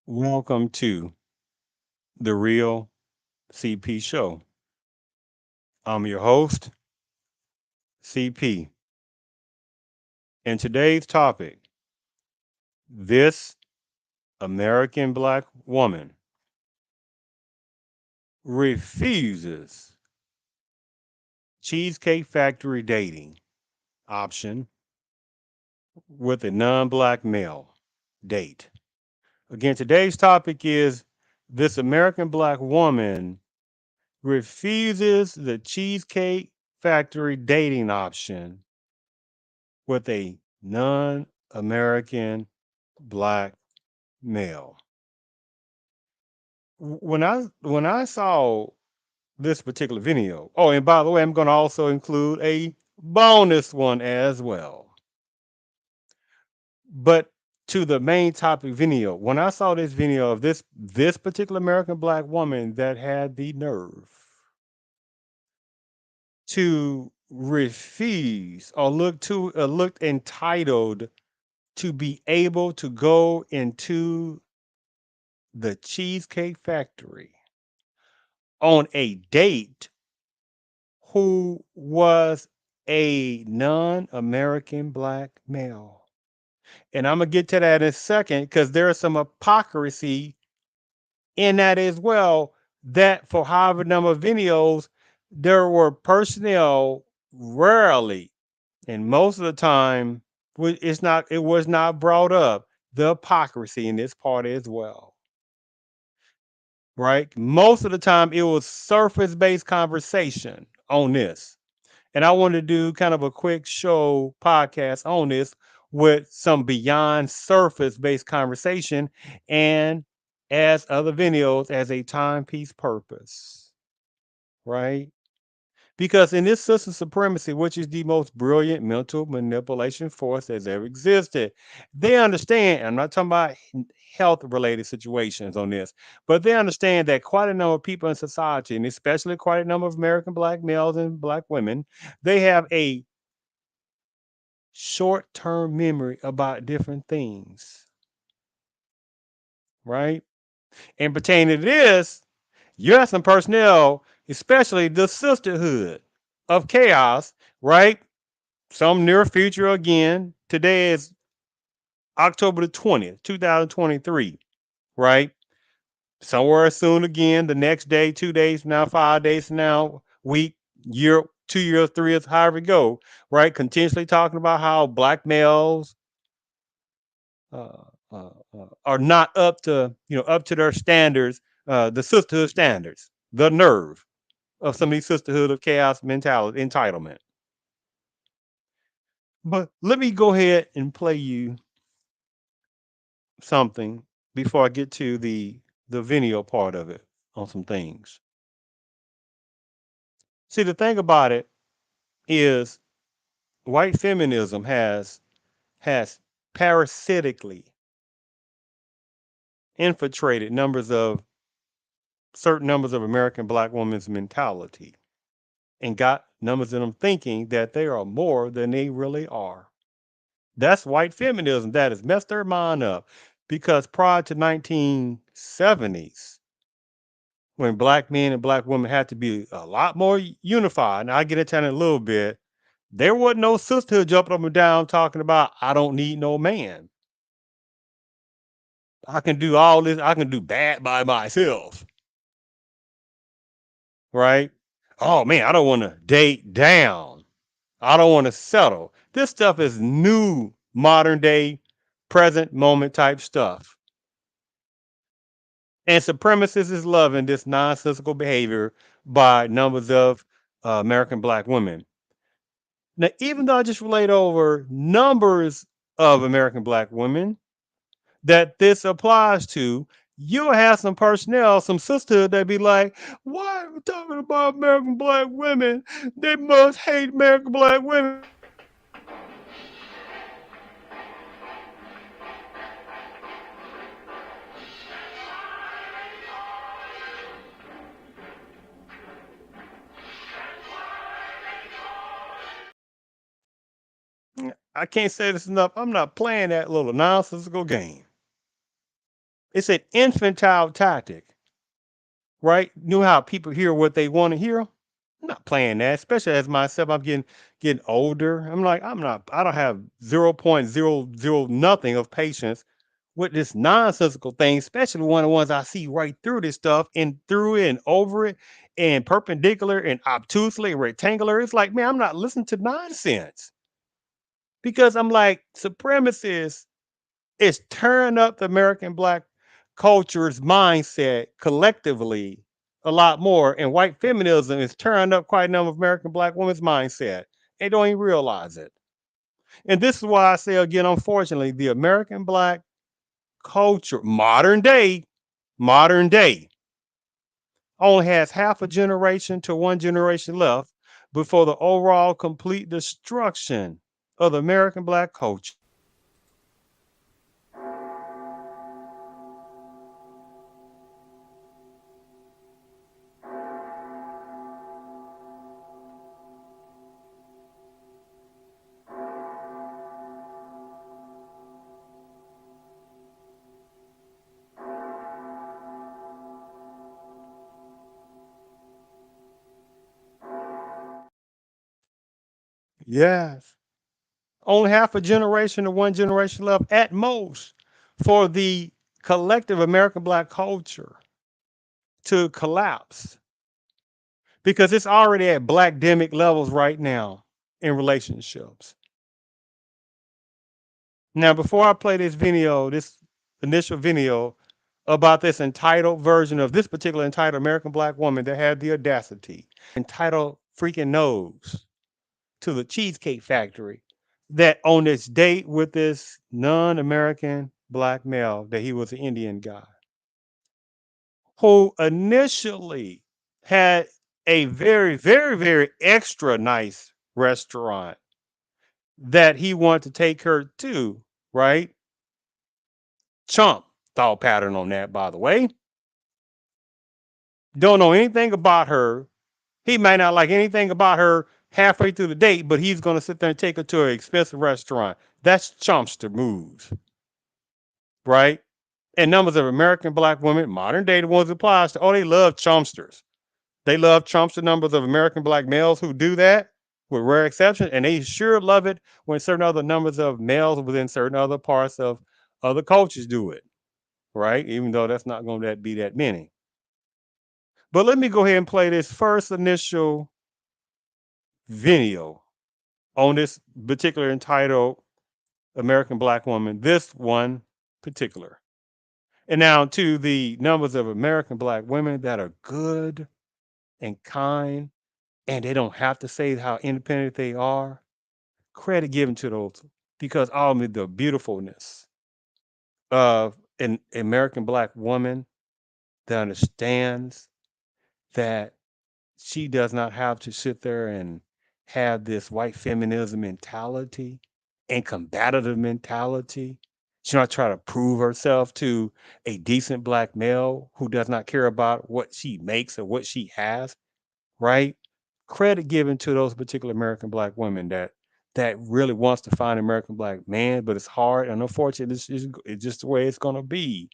Welcome to the Real CP Show. I'm your host, CP, and today's topic: this American black woman refuses Cheesecake Factory dating option with a non black male date. Again, today's topic is this American black woman refuses the Cheesecake Factory dating option with a non American black male. When I saw this particular video, oh, and by the way, I'm going to also include a bonus one as well. But to the main topic video, when I saw this video of this particular American black woman that had the nerve to refuse or looked entitled to be able to go into the Cheesecake Factory on a date who was a non-American black male. And I'm going to get to that in a second because there is some hypocrisy in that as well. That for however number of videos, there were personnel rarely, and most of the time, it was not brought up the hypocrisy in this part as well. Right? Most of the time, it was surface based conversation on this. And I wanted to do kind of a quick show podcast on this with some beyond surface based conversation and as other videos as a timepiece purpose. Right? Because in this system supremacy, which is the most brilliant mental manipulation force that's ever existed, they understand, I'm not talking about health related situations on this, but they understand that quite a number of people in society, and especially quite a number of American black males and black women, they have a short term memory about different things, right? And pertaining to this, you have some personnel, especially the sisterhood of chaos, right? Some near future again. Today is October the 20th, 2023, right? Somewhere soon again, the next day, 2 days from now, 5 days from now, week, year, 2 years, 3 years, however it go, right? Continuously talking about how black males uh, are not up to their standards, the sisterhood standards, the nerve of some of these sisterhood of chaos mentality, entitlement. But let me go ahead and play you something before I get to the video part of it on some things. See, the thing about it is white feminism has parasitically infiltrated certain numbers of American black women's mentality and got numbers of them thinking that they are more than they really are. That's white feminism that has messed their mind up because prior to 1970s, when black men and black women had to be a lot more unified, and I get into that in a little bit, there wasn't no sisterhood jumping up and down talking about, I don't need no man. I can do all this, I can do that by myself. Right? Oh man, I don't want to date down. I don't want to settle. This stuff is new, modern day, present moment type stuff. And supremacists is loving this nonsensical behavior by numbers of American black women. Now, even though I just relayed over numbers of American black women that this applies to, you'll have some personnel, some sisterhood that be like, why are we talking about American black women? They must hate American black women. I can't say this enough. I'm not playing that little nonsensical game. It's an infantile tactic, right? You know how people hear what they want to hear? I'm not playing that, especially as myself. I'm getting older. I'm like, I'm not, I don't have 0.00 nothing of patience with this nonsensical thing, especially one of the ones I see right through this stuff and through it and over it and perpendicular and obtusely rectangular. It's like, man, I'm not listening to nonsense because I'm like, supremacists is tearing up the American black culture's mindset collectively a lot more, and white feminism is tearing up quite a number of American black women's mindset. They don't even realize it. And this is why I say again, unfortunately, the American black culture, modern day, only has half a generation to one generation left before the overall complete destruction of the American black culture. Yes. Only half a generation to one generation left at most for the collective American black culture to collapse because it's already at black demic levels right now in relationships. Now, before I play this video, this initial video about this entitled version of this particular entitled American black woman that had the audacity, entitled freaking nose to the Cheesecake Factory, that on this date with this non-American black male, that he was an Indian guy, who initially had a very, very, very extra nice restaurant that he wanted to take her to, right? Chump thought pattern on that, by the way. Don't know anything about her. He might not like anything about her halfway through the date, but he's going to sit there and take her to an expensive restaurant. That's chumpster moves, right? And numbers of American black women, modern day, the ones it applies to, oh, they love chumpsters. They love chumpster numbers of American black males who do that, with rare exception, and they sure love it when certain other numbers of males within certain other parts of other cultures do it, right? Even though that's not going to be that many. But let me go ahead and play this first initial video on this particular entitled American Black Woman, this one particular. And now to the numbers of American Black women that are good and kind, and they don't have to say how independent they are. Credit given to those because all of the beautifulness of an American Black woman that understands that she does not have to sit there and have this white feminism mentality and combative mentality. She's not trying to prove herself to a decent black male who does not care about what she makes or what she has, right? Credit given to those particular American black women that really wants to find an American black man, but it's hard and unfortunately it's just the way it's gonna be.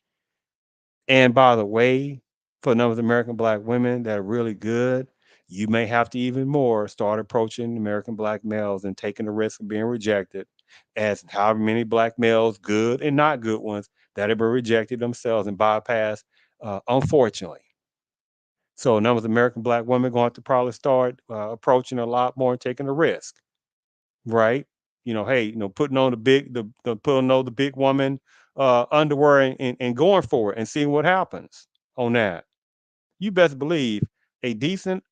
And by the way, for a number of American black women that are really good, you may have to even more start approaching American black males and taking the risk of being rejected, as however many black males, good and not good ones, that have been rejected themselves and bypassed, unfortunately. So a number of American black women going to have to probably start approaching a lot more and taking a risk, right? Hey, putting on the putting on the big woman underwear and going for it and seeing what happens on that. You best believe a decent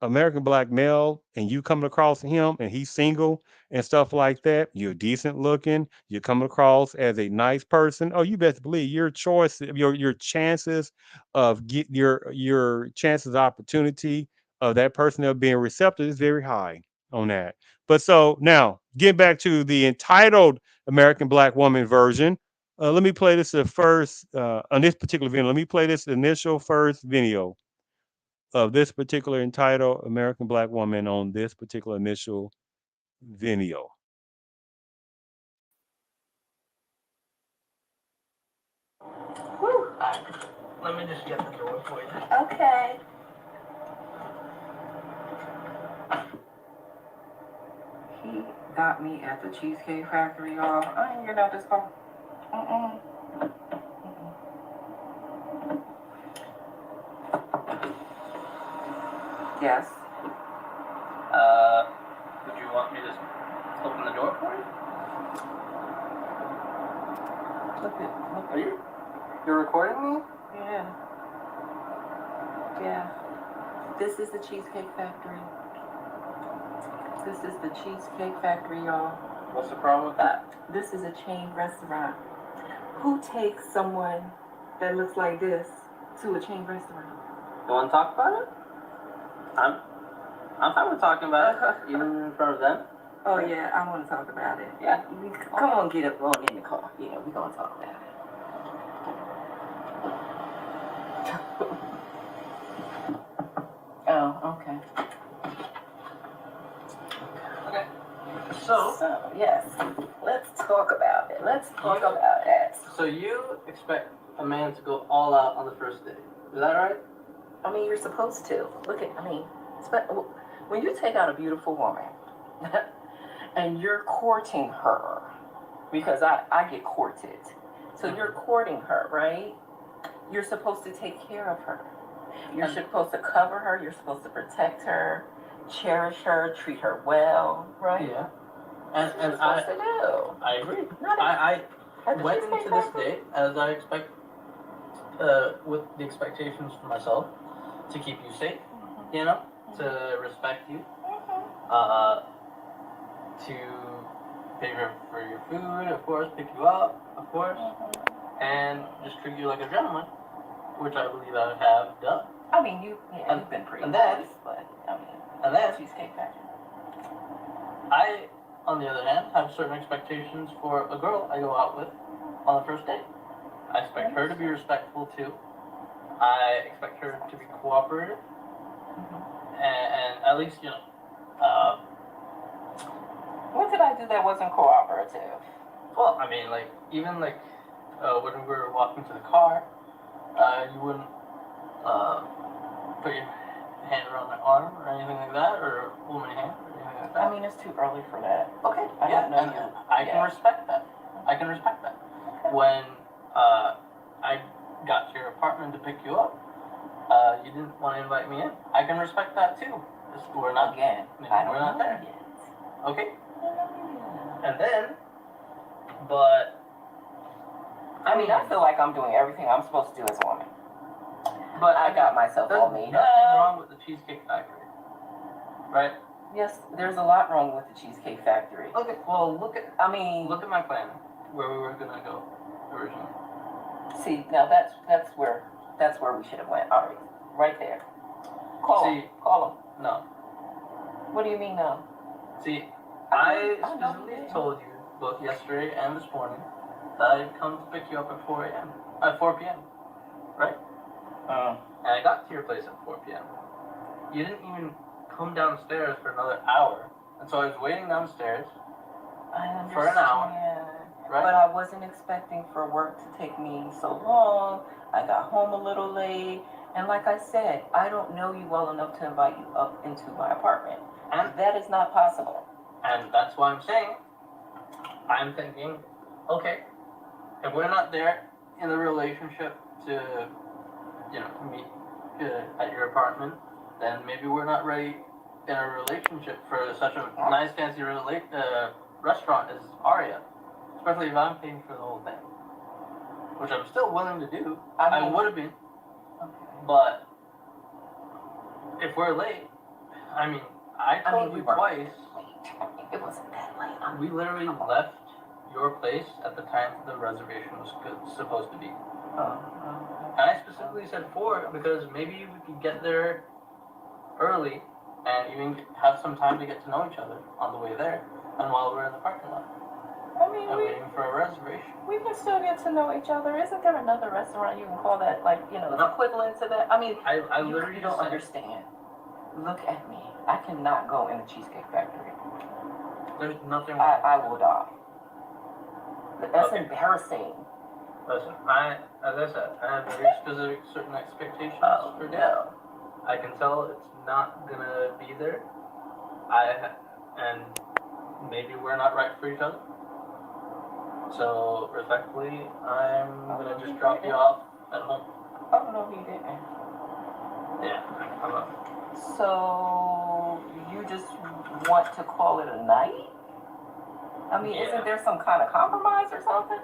American black male and you coming across him and he's single and stuff like that, you're decent looking, you're coming across as a nice person. Oh, you best believe your choice, your chances of get your chances of opportunity of that person of being receptive is very high on that. But so now get back to the entitled American black woman version. Let me play this first on this particular video. Let me play this initial first video of this particular entitled American Black Woman on this particular initial video. Let me just get the door for you. Okay. He got me at the Cheesecake Factory, y'all. I ain't getting out this car. Yes. Would you want me to open the door for you? Look. Are you? You're recording me? Yeah. This is the Cheesecake Factory. This is the Cheesecake Factory, y'all. What's the problem with that? This is a chain restaurant. Who takes someone that looks like this to a chain restaurant? You want to talk about it? I'm fine with talking about it, even in front of them. Oh yeah, I want to talk about it. Yeah. Come on, get up, get in the car. Yeah, we're gonna talk about it. Oh, okay. Okay. So yes, let's talk about it. Let's talk about it. So you expect a man to go all out on the first date? Is that right? I mean, you're supposed to. When you take out a beautiful woman and you're courting her, because I get courted. So you're courting her, right? You're supposed to take care of her. You're supposed to cover her. You're supposed to protect her, cherish her, treat her well, right? Yeah. And I agree. I went into this date as I expect, with the expectations for myself to keep you safe, you know, to respect you, to pay for your food, of course, pick you up, of course, and just treat you like a gentleman, which I believe I have done. I mean, you've been pretty nice, but I mean, and then Cheesecake Factory. I, on the other hand, have certain expectations for a girl I go out with on the first date. I expect her to be respectful too. I expect her to be cooperative, and at least, you know. What did I do that wasn't cooperative? Well, I mean, like, even like when we were walking to the car, you wouldn't put your hand around my arm or anything like that, or hold my hand or anything like that. I mean, it's too early for that. Okay, I can respect that. I can respect that. Okay. When I got to your apartment to pick you up, you didn't want to invite me in. I can respect that too. We're not again. We're not there. Okay. And then, but I mean, I feel like I'm doing everything I'm supposed to do as a woman. But I got myself all made up. There's nothing wrong with the Cheesecake Factory, right? Yes, there's a lot wrong with the Cheesecake Factory. Okay, well, look at my plan, where we were gonna go originally. See, now that's where we should have went already, right there. Call him. No. What do you mean no? See, I specifically told you both yesterday and this morning that I'd come to pick you up at 4 p.m. Right? And I got to your place at 4 p.m. You didn't even come downstairs for another hour, and so I was waiting downstairs for an hour. Right? But I wasn't expecting for work to take me so long. I got home a little late, and like I said, I don't know you well enough to invite you up into my apartment. And that is not possible. And that's why I'm saying, I'm thinking, okay, if we're not there in the relationship to, you know, meet at your apartment, then maybe we're not ready in a relationship for such a nice, fancy restaurant as Aria. Especially if I'm paying for the whole thing. Which I'm still willing to do. I would have been. Okay. But if we're late, I mean, I told you twice. It wasn't that late. We literally left your place at the time the reservation was supposed to be. And I specifically said 4 because maybe we could get there early and even have some time to get to know each other on the way there and while we're in the parking lot. I mean, I'm waiting for a reservation. We can still get to know each other. Isn't there another restaurant you can call that, like, you know, equivalent to that? I mean, I literally you don't understand. Look at me. I cannot go in the Cheesecake Factory. There's nothing. I will die. That's embarrassing. Listen, as I said, I have very specific certain expectations for dinner. No. I can tell it's not gonna be there. And maybe we're not right for each other. So respectfully, I'm gonna just drop you off at home. Oh no, he didn't. Yeah, I'm up. So you just want to call it a night? I mean, Yeah. isn't there some kind of compromise or something?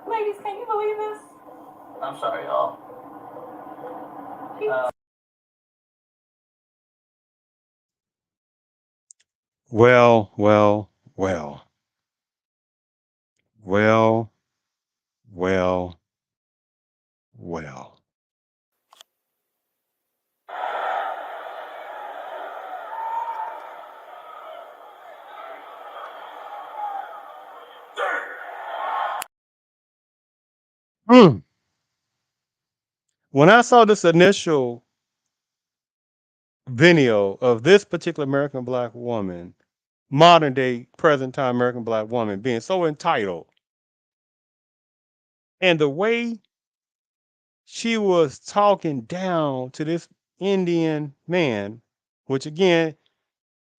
Ladies, can you believe this? I'm sorry, y'all. Well, well, well, well, well, well. Mm. When I saw this initial video of this particular American black woman, modern day, present time American black woman, being so entitled, and the way she was talking down to this Indian man, which again,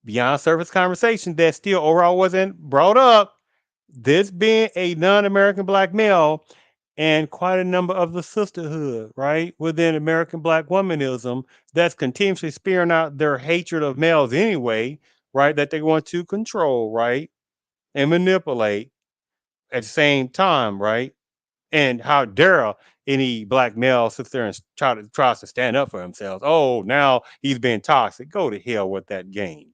beyond surface conversation that still overall wasn't brought up, this being a non-American black male and quite a number of the sisterhood, right, within American black womanism that's continuously spearing out their hatred of males anyway, right, that they want to control, right, and manipulate at the same time, right? And how dare any black male sits there and tries to stand up for themselves. Oh, now he's being toxic. Go to hell with that game.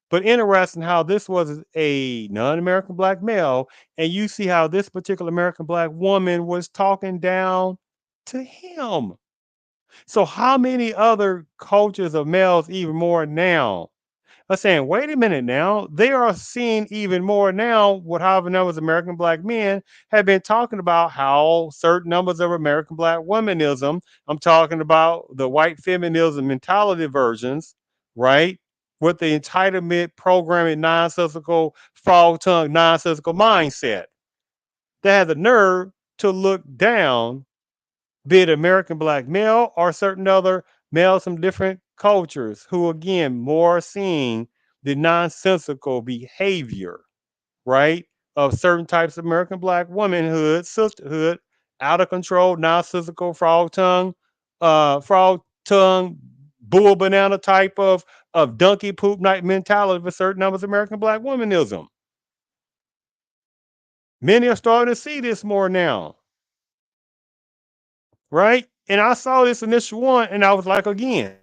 But interesting how this was a non-American black male, and you see how this particular American black woman was talking down to him. So how many other cultures of males even more now are saying, wait a minute now, they are seeing even more now what however numbers of American black men have been talking about how certain numbers of American black womanism, I'm talking about the white feminism mentality versions, right? With the entitlement programming nonsensical frog tongue nonsensical mindset that has the nerve to look down, be it American black male or certain other males from different cultures who again more seeing the nonsensical behavior, right, of certain types of American black womanhood, sisterhood, out of control, nonsensical frog tongue, bull banana type of donkey poop night mentality for certain numbers of American black womanism. Many are starting to see this more now, right? And I saw this initial one, and I was like, again,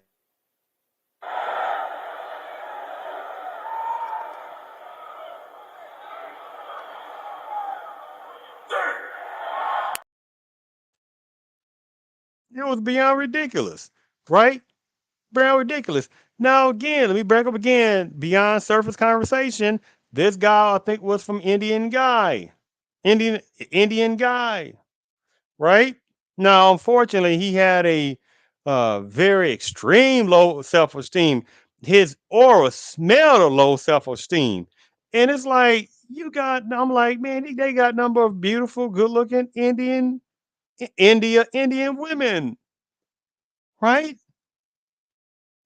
it was beyond ridiculous, right? Beyond ridiculous. Now, again, let me back up again. Beyond surface conversation, this guy I think was from Indian Indian guy, right? Now, unfortunately, he had a very extreme low self esteem. His aura smelled of low self esteem, and it's like you got. I'm like, man, they got a number of beautiful, good looking Indian women, right?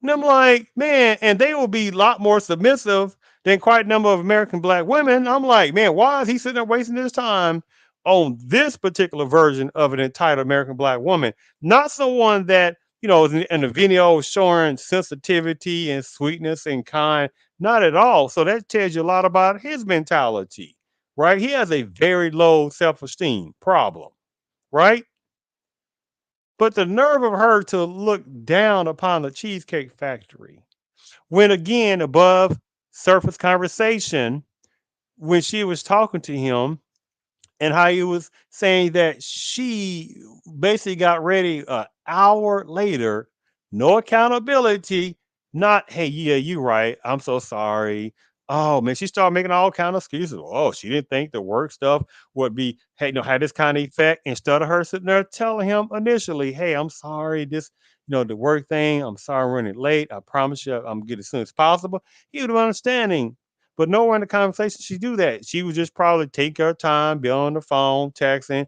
And I'm like, man, and they will be a lot more submissive than quite a number of American black women. I'm like, man, why is he sitting there wasting his time on this particular version of an entitled American black woman? Not someone that, is in the video showing sensitivity and sweetness and kind. Not at all. So that tells you a lot about his mentality, right? He has a very low self esteem problem, right? But the nerve of her to look down upon the Cheesecake Factory when again above surface conversation when she was talking to him and how he was saying that she basically got ready an hour later, no accountability, not hey yeah you right, I'm so sorry. Oh man, she started making all kind of excuses. Oh, she didn't think the work stuff would be hey had this kind of effect. Instead of her sitting there telling him initially, hey, I'm sorry, this the work thing. I'm sorry I'm running late. I promise you I'm gonna get it as soon as possible. He would have understanding. But nowhere in the conversation she do that. She would just probably take her time, be on the phone, texting,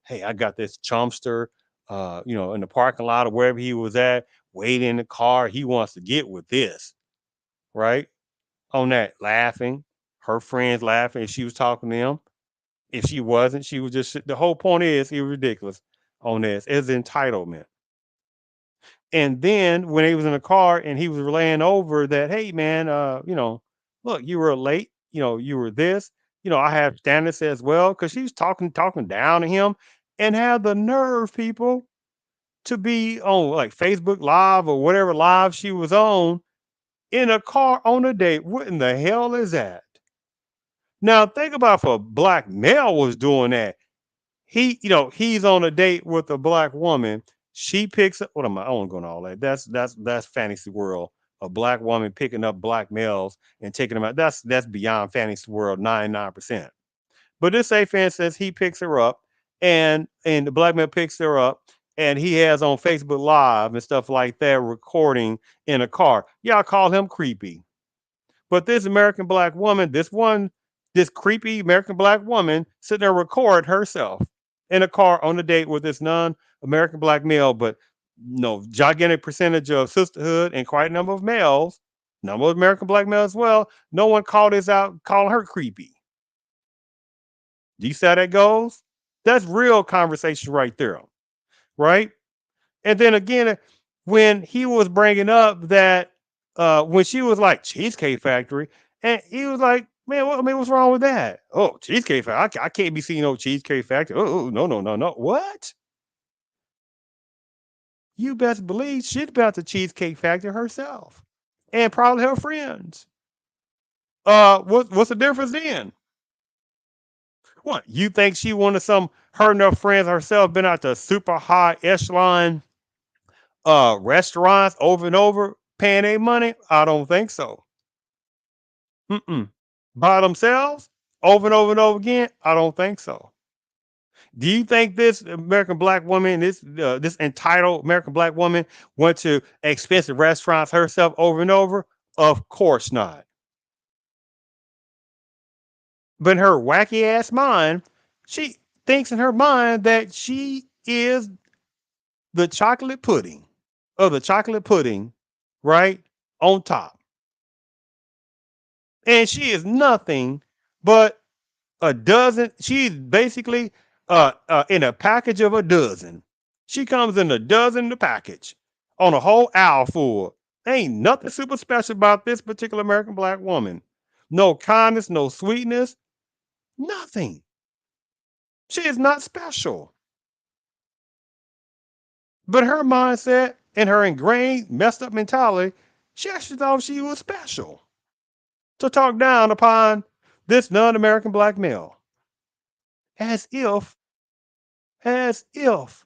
hey, I got this chumpster, in the parking lot or wherever he was at, waiting in the car. He wants to get with this, right? On that, laughing, her friends laughing if she was talking to them. If she wasn't, she was just the whole point is he was ridiculous on this. It's entitlement. And then when he was in the car and he was relaying over that, hey man, look, you were late, you were this, I have standards as well, because she was talking down to him and had the nerve, people, to be on like Facebook Live or whatever live she was on in a car on a date. What in the hell is that? Now think about if a black male was doing that. He's on a date with a black woman. She picks up. What am I? I won't go into all that. That's fantasy world. A black woman picking up black males and taking them out. That's beyond fantasy world 99%. But this A fan says he picks her up, and the black man picks her up, and he has on Facebook Live and stuff like that recording in a car. Y'all call him creepy. But this American black woman, this creepy American black woman, sitting there record herself in a car on a date with this non-American black male, but no gigantic percentage of sisterhood and quite a number of males, number of American black males as well. No one called this out, calling her creepy. Do you see how that goes? That's real conversation right there, right? And then again, when he was bringing up that when she was like Cheesecake Factory, and he was like, "Man, what's wrong with that? Oh, Cheesecake Factory, I can't be seeing no Cheesecake Factory. Oh, no, no, no, no. What? You best believe she's about the Cheesecake Factory herself, and probably her friends. What's the difference then? What you think she wanted some her and her friends herself been out to super high echelon restaurants over and over paying their money? I don't think so. Mm-mm. By themselves over and over and over again? I don't think so. Do you think this American black woman, this entitled American black woman, went to expensive restaurants herself over and over? Of course not. But in her wacky ass mind, she thinks in her mind that she is the chocolate pudding of the chocolate pudding, right on top, and she is nothing but a dozen. She's basically in a package of a dozen. She comes in a dozen in the package on a whole aisle full. Ain't nothing super special about this particular American black woman. No kindness, no sweetness, nothing. She is not special. But her mindset and her ingrained, messed up mentality, she actually thought she was special to talk down upon this non American black male. As if, as if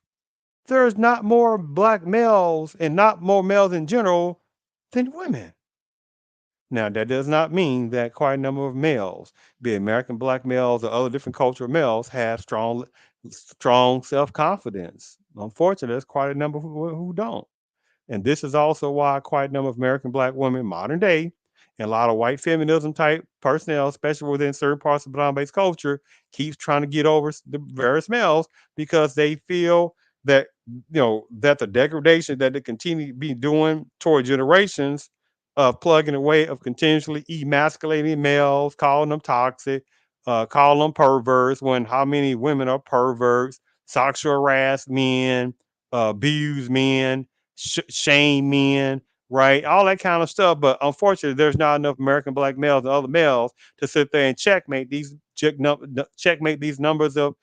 there's not more black males and not more males in general than women. Now, that does not mean that quite a number of males, be it American black males or other different cultural males, have strong self confidence. Unfortunately, there's quite a number who don't. And this is also why quite a number of American black women, modern day, and a lot of white feminism type personnel, especially within certain parts of brown based culture, keeps trying to get over the various males because they feel that that the degradation that they continue to be doing toward generations of plugging away of continuously emasculating males, calling them toxic, calling them perverts, when how many women are perverts, sexual harass men, abuse men, shame men, right? All that kind of stuff. But unfortunately, there's not enough American black males and other males to sit there and checkmate these numbers of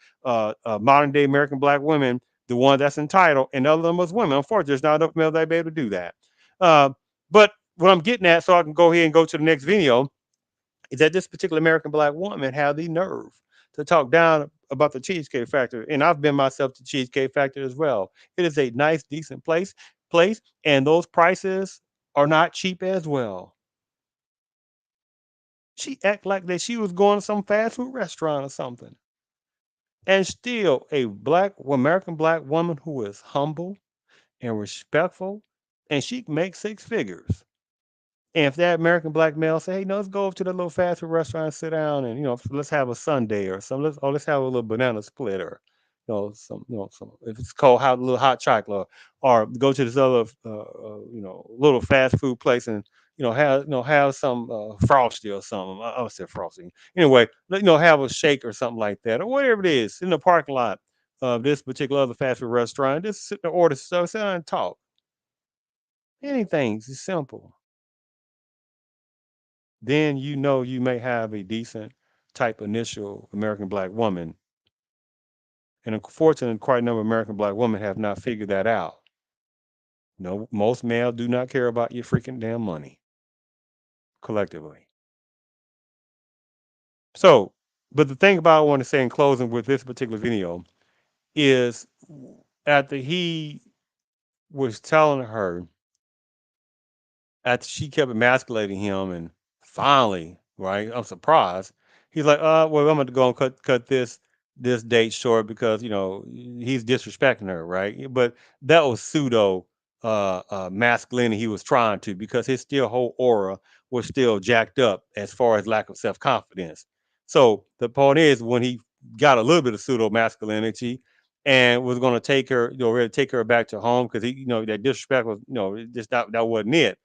modern day American black women, the ones that's entitled, and other numbers of women. Unfortunately, there's not enough males that be able to do that. Uh, but what I'm getting at, so I can go ahead and go to the next video, is that this particular American black woman had the nerve to talk down about the Cheesecake Factory. And I've been myself to Cheesecake Factory as well. It is a nice, decent place, and those prices are not cheap as well. She act like that she was going to some fast food restaurant or something. And still a black American black woman who is humble and respectful, and she makes six figures. And if that American black male say, "Hey, no, let's go over to the little fast food restaurant and sit down and let's have a sundae or something. Let's have a little banana split or some if it's cold, hot little hot chocolate or go to this other little fast food place and have some frosty or something. I would say frosty. Anyway, have a shake or something like that or whatever it is in the parking lot of this particular other fast food restaurant. Just sit there, order stuff, sit down and talk. Anything's simple. Then you may have a decent type initial American black woman. And unfortunately, quite a number of American black women have not figured that out. No, most males do not care about your freaking damn money collectively. So, but the thing about I want to say in closing with this particular video is after he was telling her after she kept emasculating him and finally, right, I'm surprised. He's like, well, I'm gonna go and cut this date short because, he's disrespecting her, right? But that was pseudo masculinity he was trying to because his still whole aura was still jacked up as far as lack of self-confidence. So the point is when he got a little bit of pseudo masculinity and was gonna take her, really take her back to home because he, that disrespect was, just that wasn't it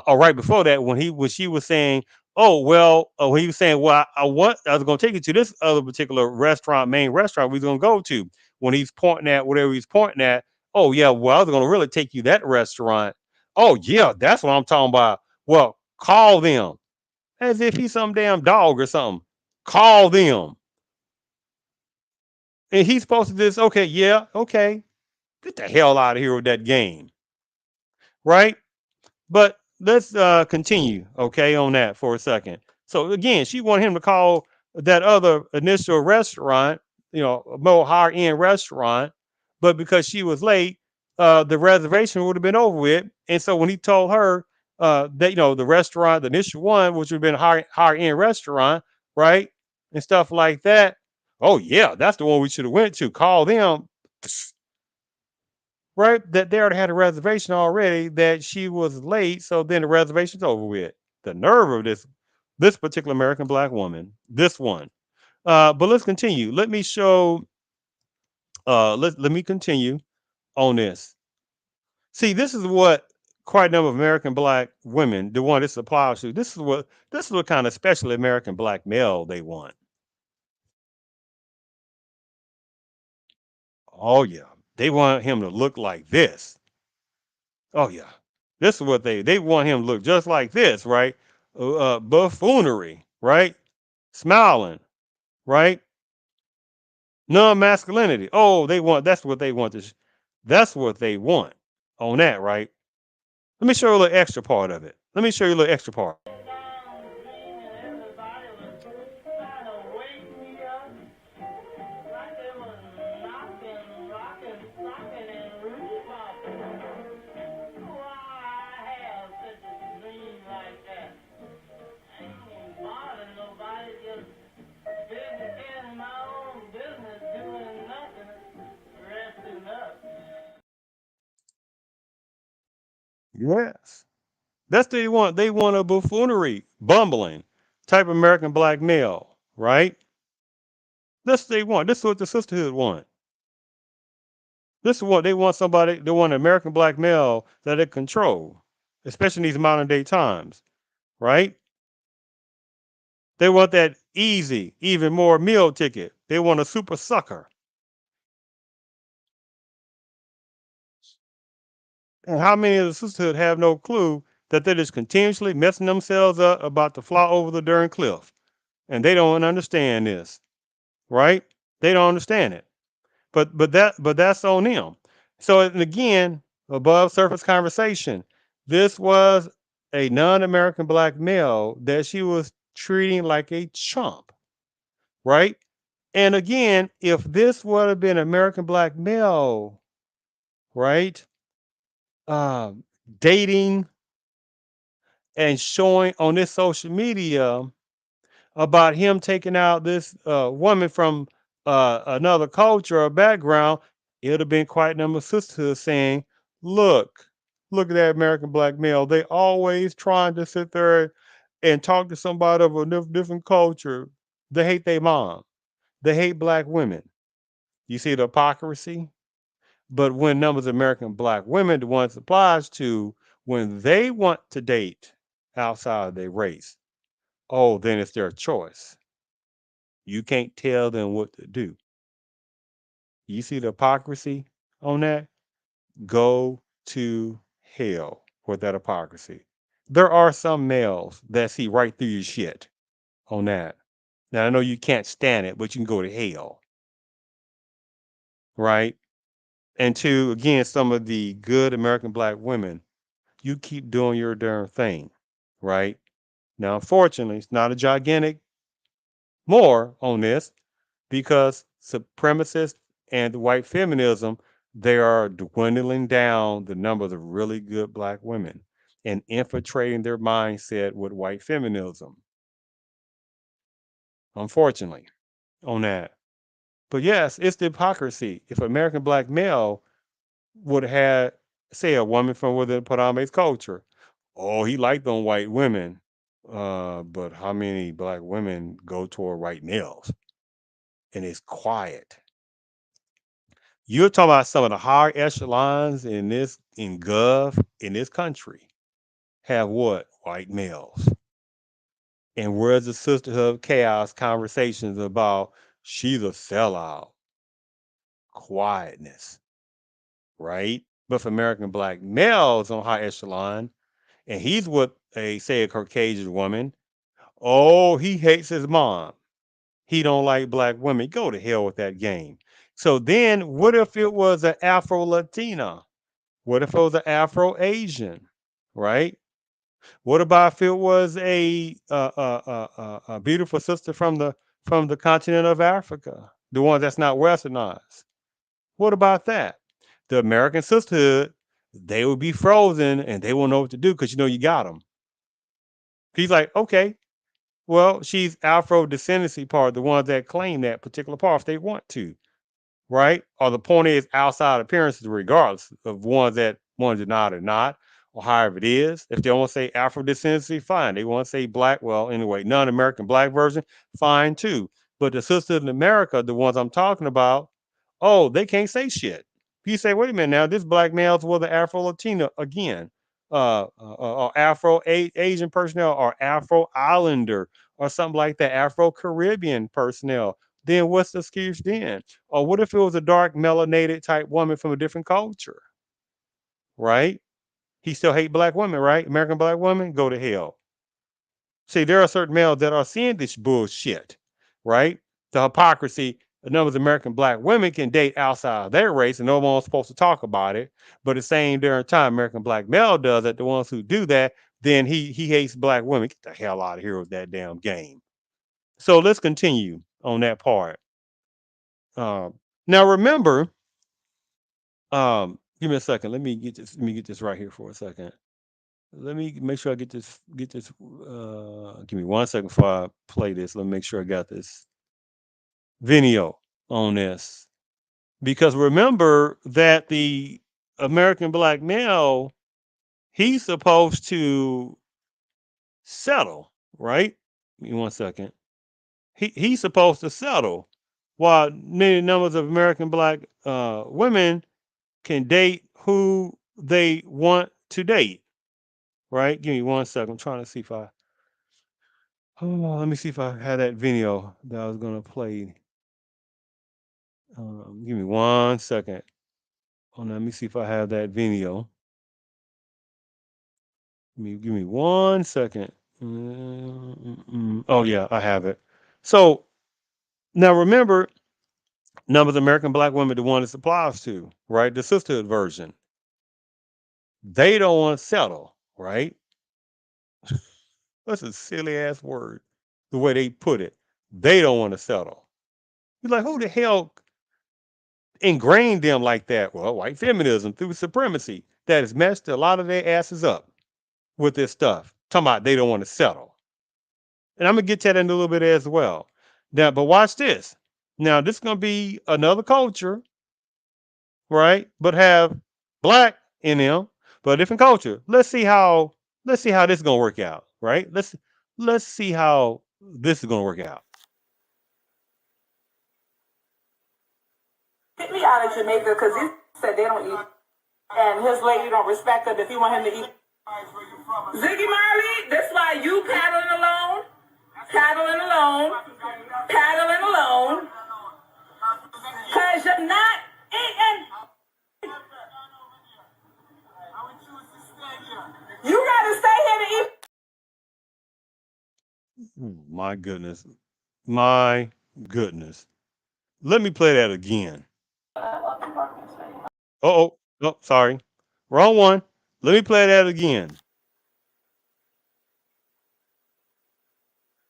or right before that when she was saying, "Oh well," when he was saying, "Well, I was going to take you to this other particular restaurant, main restaurant we was going to go to." When he's pointing at whatever he's pointing at, "Oh yeah, well I was going to really take you that restaurant." "Oh yeah, that's what I'm talking about." "Well, call them," as if he's some damn dog or something. Call them, and he's supposed to just okay, yeah, okay, get the hell out of here with that game, right? But let's continue, okay, on that for a second. So again, she wanted him to call that other initial restaurant, a more higher end restaurant, but because she was late, the reservation would have been over with. And so when he told her that the restaurant, the initial one, which would have been a higher end restaurant, right, and stuff like that. Oh yeah, that's the one we should have went to. Call them, right? That they already had a reservation already that she was late, so then the reservation's over with. The nerve of this particular American black woman, this one. But let's continue. Let me show. Let me continue on this. See, this is what quite a number of American black women, the one this applies to. This is what kind of especially American black male they want. Oh yeah, they want him to look like this. Oh yeah, this is what they want him to look just like this, right? Buffoonery, right? Smiling, right? Non-masculinity. Oh, they want that's what they want. That's what they want on that, right? Let me show you a little extra part of it. Let me show you a little extra part. Yes, that's what they want. They want a buffoonery, bumbling type of American black male, right? That's what they want. This is what the sisterhood want. This is what they want somebody, they want an American black male that they control, especially in these modern day times, right? They want that easy, even more meal ticket. They want a super sucker. And how many of the sisterhood have no clue that they're just continuously messing themselves up about to fly over the darn cliff? And they don't understand this, right? They don't understand it. But that's on them. So and again, above surface conversation, this was a non-American black male that she was treating like a chump, right? And again, if this would have been American black male, right, um, dating and showing on this social media about him taking out this woman from another culture or background, it would have been quite a number of sisterhood saying, "Look, look at that American black male. They always trying to sit there and talk to somebody of a different culture. They hate their mom. They hate black women. You see the hypocrisy? But when numbers of American black women, the ones it applies to, when they want to date outside of their race, oh, then it's their choice. You can't tell them what to do. You see the hypocrisy on that? Go to hell with that hypocrisy. There are some males that see right through your shit on that. Now I know you can't stand it, but you can go to hell, right? And to again, some of the good American black women, you keep doing your darn thing, right? Now, unfortunately, it's not a gigantic more on this because supremacists and white feminism, they are dwindling down the numbers of really good black women and infiltrating their mindset with white feminism, unfortunately, on that. But yes, it's the hypocrisy. If an American black male would have had, say, a woman from within Padme's culture, oh, he liked them white women. But how many black women go toward white males? And it's quiet. You're talking about some of the higher echelons in Gov in this country have what? White males. And where's the sisterhood of chaos conversations about she's a sellout, quietness, right? But for American black males on high echelon, and he's with a say a Caucasian woman, oh, he hates his mom. He don't like black women. Go to hell with that game. So then what if it was an Afro Latina? What if it was an Afro Asian? Right? What about if it was a beautiful sister from the continent of Africa, the one that's not westernized? What about that? The American sisterhood, they would be frozen and they won't know what to do because you know you got them. He's like, okay, well, she's Afro descendancy part, the ones that claim that particular part if they want to, right? Or the point is outside appearances, regardless of ones that one denied or not, or however it is. If they want to say Afro descendancy, fine. They want to say black, well, anyway, non-American black version, fine too. But the sisters in America, the ones I'm talking about, oh, they can't say shit. You say, wait a minute now, this black males was the Afro Latina again, or Afro Asian personnel, or Afro Islander, or something like that, Afro Caribbean personnel. Then what's the excuse then? Or what if it was a dark melanated type woman from a different culture, right? He still hate black women, right? American black women, go to hell. See, there are certain males that are seeing this bullshit, right? The hypocrisy. The numbers of American black women can date outside of their race, and no one's supposed to talk about it. But at the same darn time, American black male does it. The ones who do that, then he hates black women. Get the hell out of here with that damn game. So let's continue on that part. Now remember, give me a second. Let me get this. Let me get this right here for a second. Let me make sure I get this. Get this. Give me 1 second before I play this. Let me make sure I got this video on this because remember that the American black male he's supposed to settle, right? Give me 1 second. He's supposed to settle, while many numbers of American black women can date who they want to date, right? Give me 1 second. I'm trying to see if I let me see if I had that video that I was gonna play. Give me 1 second. Let me see if I have that video. Give me 1 second. Oh yeah, I have it. So now remember, numbers of American black women, the one this applies to, right? The sisterhood version. They don't want to settle, right? That's a silly ass word. The way they put it. They don't want to settle. You're like, who the hell ingrained them like that? Well, white feminism through supremacy that has messed a lot of their asses up with this stuff. Talking about they don't want to settle. And I'm gonna get to that in a little bit as well. Now, but watch this. Now, this is gonna be another culture, right? But have black in them. but a different culture. Let's see how this is gonna work out, right? Let's see how this is gonna work out. Get me out of Jamaica because he said they don't eat, and his lady don't respect her if you want him to eat. Ziggy Marley, that's why you paddling alone, paddling alone, because you're not eating. You gotta stay here to eat. My goodness. My goodness. Let me play that again. Oh, oh, sorry. Wrong one. Let me play that again.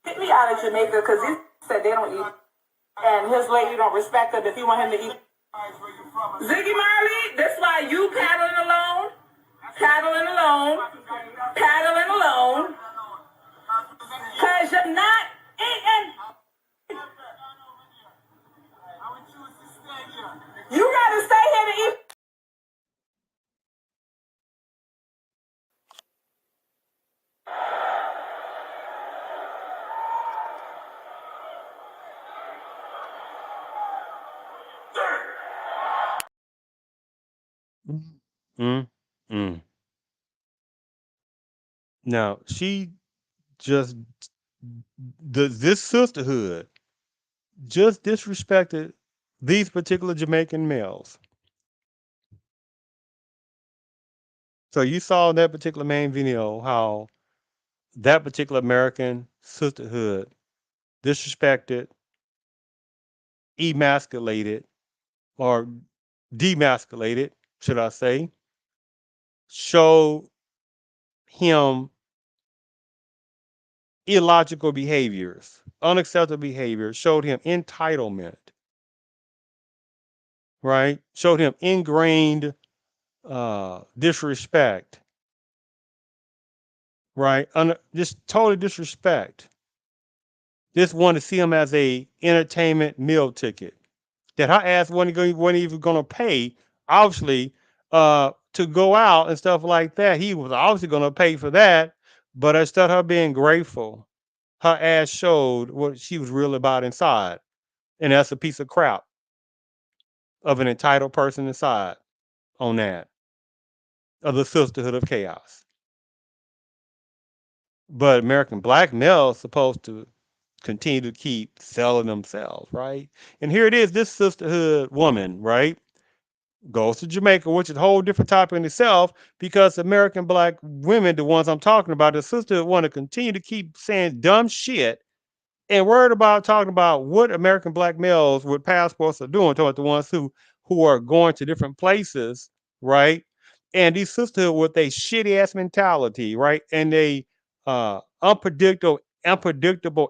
Get me out of Jamaica because he said they don't eat, and his lady don't respect her if you want him to eat. Ziggy Marley, that's why you paddling alone, paddling alone, because you're not eating. You gotta stay here to eat. Mm, mm. Now, she just, this sisterhood just disrespected these particular Jamaican males. So you saw in that particular main video how that particular American sisterhood disrespected, emasculated, or demasculated, should I say, showed him illogical behaviors, unacceptable behaviors, showed him entitlement, right? Showed him ingrained disrespect, right? Just total disrespect. Just wanted to see him as a entertainment meal ticket that her ass wasn't even going to pay, obviously, to go out and stuff like that. He was obviously going to pay for that, but instead of her being grateful, her ass showed what she was really about inside, and that's a piece of crap of an entitled person inside on that of the sisterhood of chaos. But American black males supposed to continue to keep selling themselves, right? And here it is, this sisterhood woman, right, goes to Jamaica, which is a whole different topic in itself, because American black women, the ones I'm talking about, the sisterhood want to continue to keep saying dumb shit and worried about talking about what American black males with passports are doing, talking about the ones who are going to different places, right? And these sisterhood with a shitty ass mentality, right? And they unpredictable,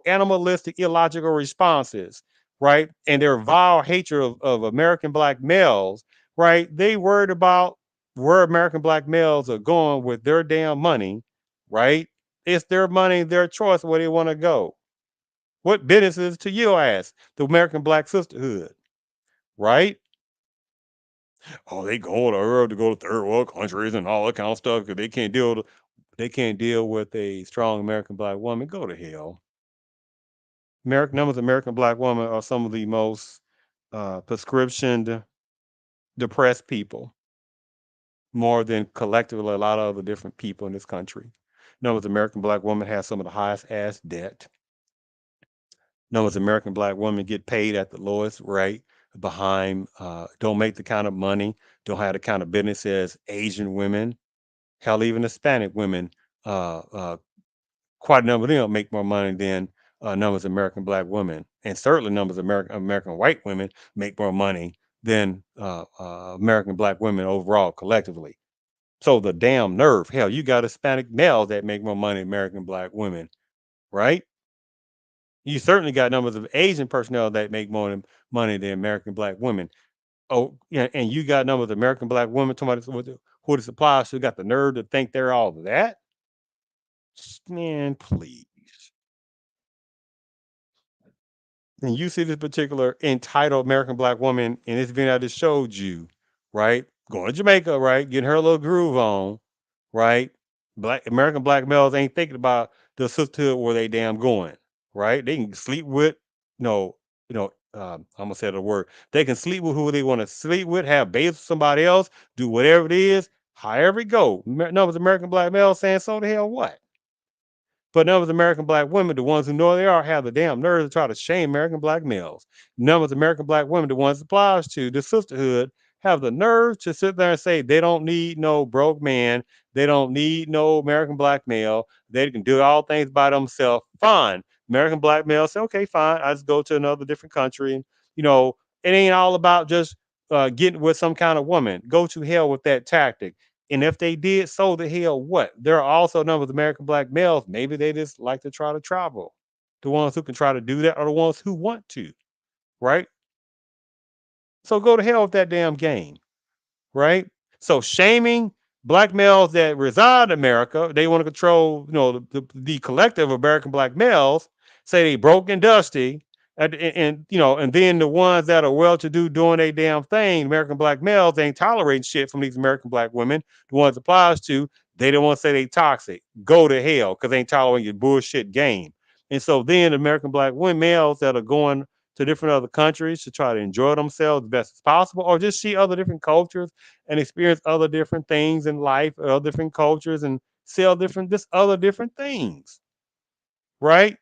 animalistic, illogical responses, right? And their vile hatred of American black males, right? They worried about where American black males are going with their damn money, right? It's their money, their choice where they want to go. What business is to your ass, the American Black Sisterhood, right? Oh, they go to Earth to go to third world countries and all that kind of stuff because they can't deal with a strong American black woman. Go to hell. American numbers of American black women are some of the most prescription depressed people, more than collectively a lot of other different people in this country. Numbers of American black women have some of the highest ass debt. Numbers of American black women get paid at the lowest rate behind, don't make the kind of money, don't have the kind of business as Asian women, hell, even Hispanic women. Quite a number of them make more money than numbers of American black women. And certainly numbers of American white women make more money than American black women overall collectively. So the damn nerve, hell, you got Hispanic males that make more money than American black women, right? You certainly got numbers of Asian personnel that make more money than American black women. Oh, yeah, and you got numbers of American black women talking about who the suppliers who got the nerve to think they're all of that. Man, please. And you see this particular entitled American black woman in this video I just showed you, right? Going to Jamaica, right? Getting her little groove on, right? Black American black males ain't thinking about the sisterhood where they damn going, right? They can sleep with, no, I'm gonna say the word. They can sleep with who they want to sleep with, have babies with somebody else, do whatever it is, however it go. Numbers of American black males saying so the hell what? But numbers of American black women, the ones who know they are, have the damn nerve to try to shame American black males. Numbers of American black women, the ones it applies to, the sisterhood, have the nerve to sit there and say they don't need no broke man. They don't need no American black male. They can do all things by themselves. Fine. American black male say, okay, fine. I just go to another different country. You know, it ain't all about just getting with some kind of woman. Go to hell with that tactic. And if they did, so the hell what? There are also a number of American black males. Maybe they just like to try to travel. The ones who can try to do that are the ones who want to, right? So go to hell with that damn game, right? So shaming black males that reside in America, they want to control, the collective American black males, say they broke and dusty, and then the ones that are well-to-do doing a damn thing, American black males ain't tolerating shit from these American black women. The ones it applies to, they don't want to say they toxic. Go to hell because they ain't tolerating your bullshit game. And so then American black women males that are going to different other countries to try to enjoy themselves as best as possible, or just see other different cultures and experience other different things in life, other different cultures, and sell different just other different things, right?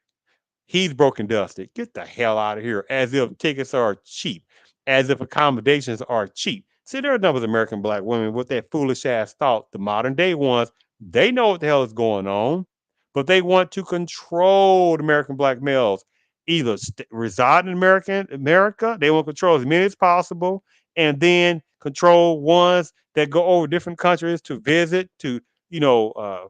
He's broken dusted. Get the hell out of here. As if tickets are cheap, as if accommodations are cheap. See, there are numbers of American black women with that foolish ass thought. The modern day ones, they know what the hell is going on, but they want to control the American black males. Either reside in America, they want to control as many as possible, and then control ones that go over different countries to visit, to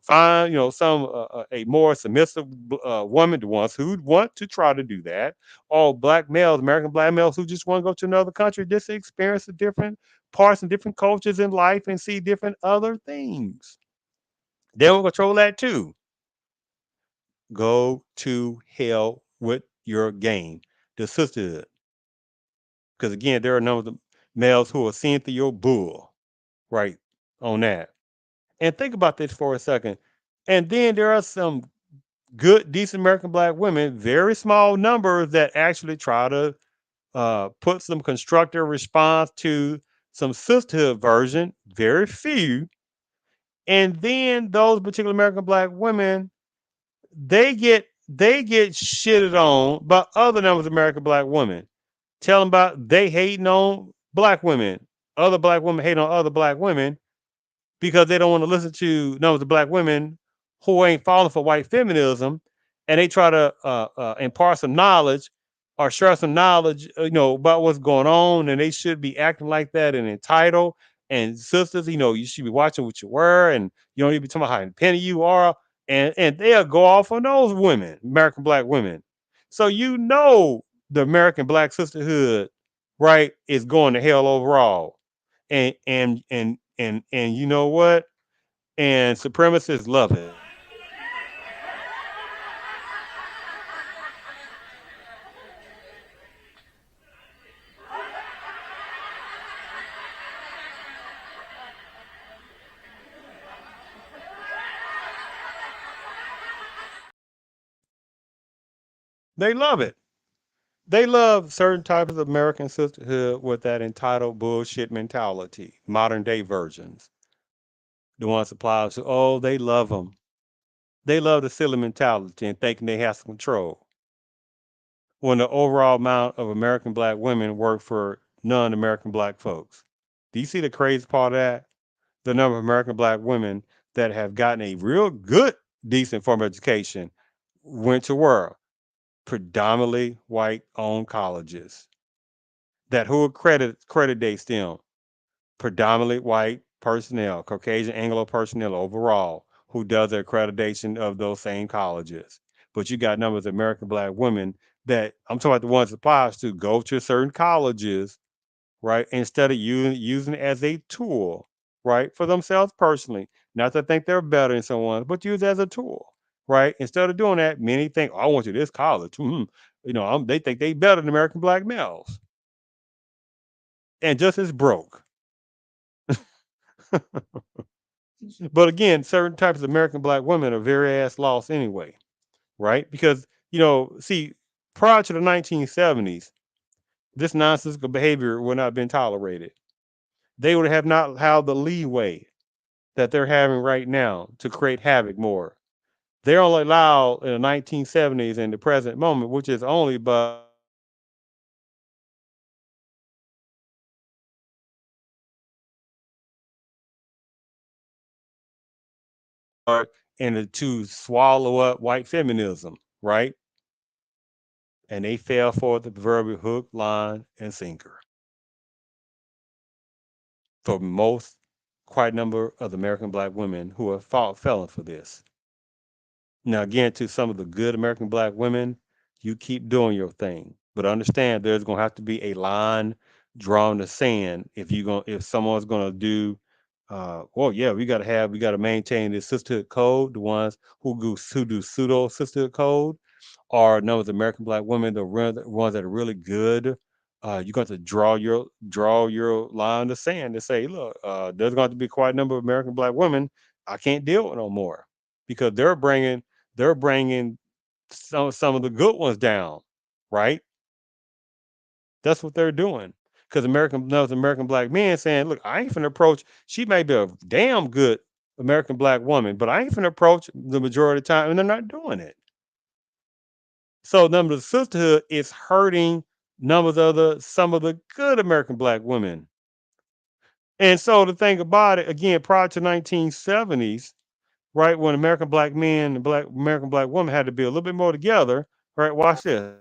find some a more submissive woman, the ones who want to try to do that. All black males, American black males who just want to go to another country just to experience the different parts and different cultures in life and see different other things. They will control that too. Go to hell with your game, the sisterhood. Because again, there are a number of males who are seeing through your bull, right? On that. And think about this for a second. And then there are some good, decent American black women, very small numbers that actually try to put some constructive response to some sisterhood version, very few. And then those particular American black women, they get shitted on by other numbers of American black women. Tell them about they hating on black women. Other black women hating on other black women because they don't want to listen to numbers of black women who ain't falling for white feminism, and they try to impart some knowledge or share some knowledge, about what's going on, and they should be acting like that and entitled. And sisters, you should be watching what you wear, and you don't need to be talking about how independent you are, and they'll go off on those women, American black women. So the American black sisterhood, right, is going to hell overall, and you know what? And supremacists love it. They love it. They love certain types of American sisterhood with that entitled bullshit mentality. Modern day versions, the ones applied to, they love them. They love the silly mentality and thinking they have some control. When the overall amount of American black women work for non-American black folks. Do you see the crazy part of that? The number of American black women that have gotten a real good, decent form of education went to where? Predominantly white owned colleges. That who accreditates them? Predominantly white personnel, Caucasian Anglo personnel overall, who does the accreditation of those same colleges. But you got numbers of American black women that I'm talking about the ones that applies to go to certain colleges, right? Instead of using it as a tool, right, for themselves personally. Not to think they're better than someone, but use it as a tool, right? Instead of doing that, many think, I want you to this college. They think they better than American black males, and just as broke. But again, certain types of American black women are very ass lost anyway, right? Because, see, prior to the 1970s, this nonsensical behavior would not have been tolerated. They would have not had the leeway that they're having right now to create havoc more. They're only allowed in the 1970s and the present moment, which is only but and to swallow up white feminism, right? And they fell for the proverbial hook, line, and sinker. For most, quite a number of the American black women who have fought felon for this. Now, again, to some of the good American black women, you keep doing your thing, but understand there's gonna have to be a line drawn in the sand if someone's gonna do. Well, yeah, we gotta maintain the sisterhood code. The ones who do pseudo sisterhood code are known as American black women, the ones that are really good. You got to draw your line in the sand and say, look, there's going to be quite a number of American black women I can't deal with no more because they're bringing some of the good ones down, right? That's what they're doing. Because those American black men saying, look, I ain't finna approach. She may be a damn good American black woman, but I ain't finna approach the majority of the time, and they're not doing it. So number of the sisterhood is hurting some of the good American black women. And so the thing about it, again, prior to 1970s, right, when American black men and black American black women had to be a little bit more together, right? Watch this.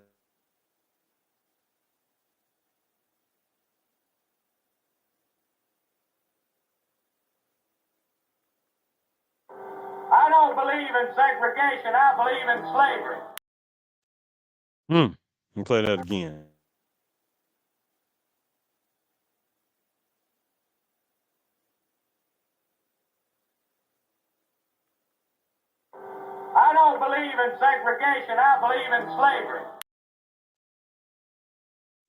I don't believe in segregation. I believe in slavery. Let me play that again. I don't believe in segregation. I believe in slavery.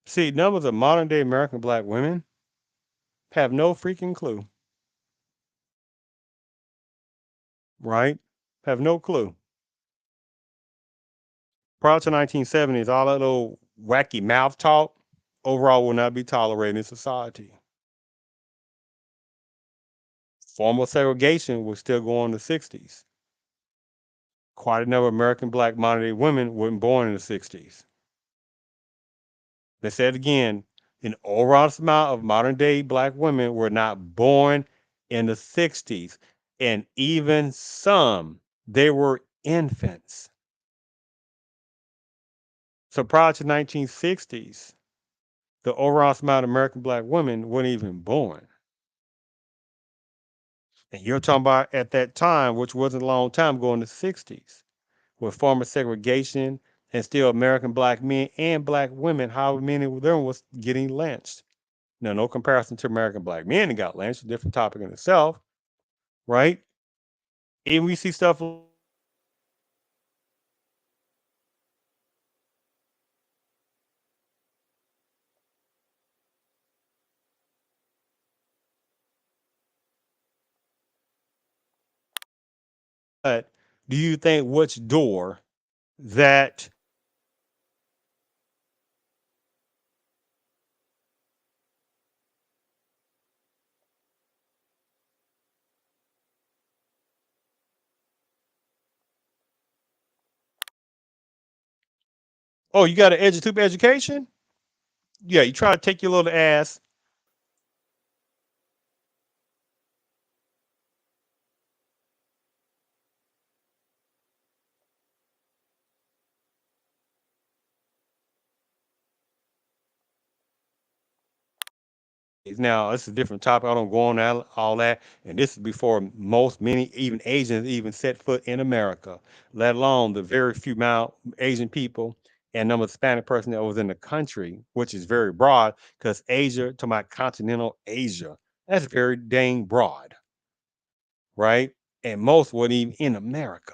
See, numbers of modern day American black women have no freaking clue, right? Have no clue. Prior to 1970s, all that little wacky mouth talk overall will not be tolerated in society. Formal segregation was still going in the 60s. Quite a number of American black modern day women weren't born in the 60s. They said again, an overall amount of modern day black women were not born in the 60s. And even some, they were infants. So prior to 1960s, the overall amount of American black women weren't even born. And you're talking about at that time, which wasn't a long time ago in the 60s, with former segregation and still American black men and black women, how many of them was getting lynched. Now, no comparison to American black men that got lynched, a different topic in itself, right? And we see stuff like, do you think which door that, oh, you got an EduTube education? Yeah, you try to take your little ass. Now, it's a different topic. I don't go on all that. And this is before many, even Asians, even set foot in America, let alone the very few amount Asian people and number of Hispanic person that was in the country, which is very broad because Asia, to my continental Asia, that's very dang broad, right? And most weren't even in America.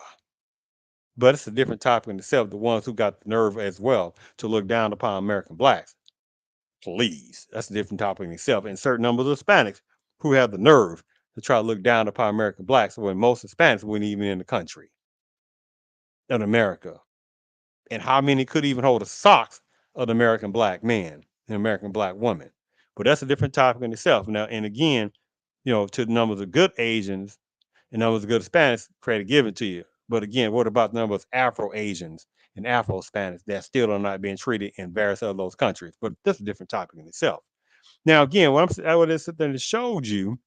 But it's a different topic in itself. The ones who got the nerve as well to look down upon American blacks. Please, that's a different topic in itself. And certain numbers of Hispanics who have the nerve to try to look down upon American blacks when most Hispanics weren't even in the country in America. And how many could even hold the socks of the American black man, an American black woman? But that's a different topic in itself. Now, and again, to the numbers of good Asians and numbers of good Hispanics, credit given to you. But again, what about the number of Afro Asians and Afro Hispanics that still are not being treated in various other those countries? But that's a different topic in itself. Now, again, what I sit there and showed you,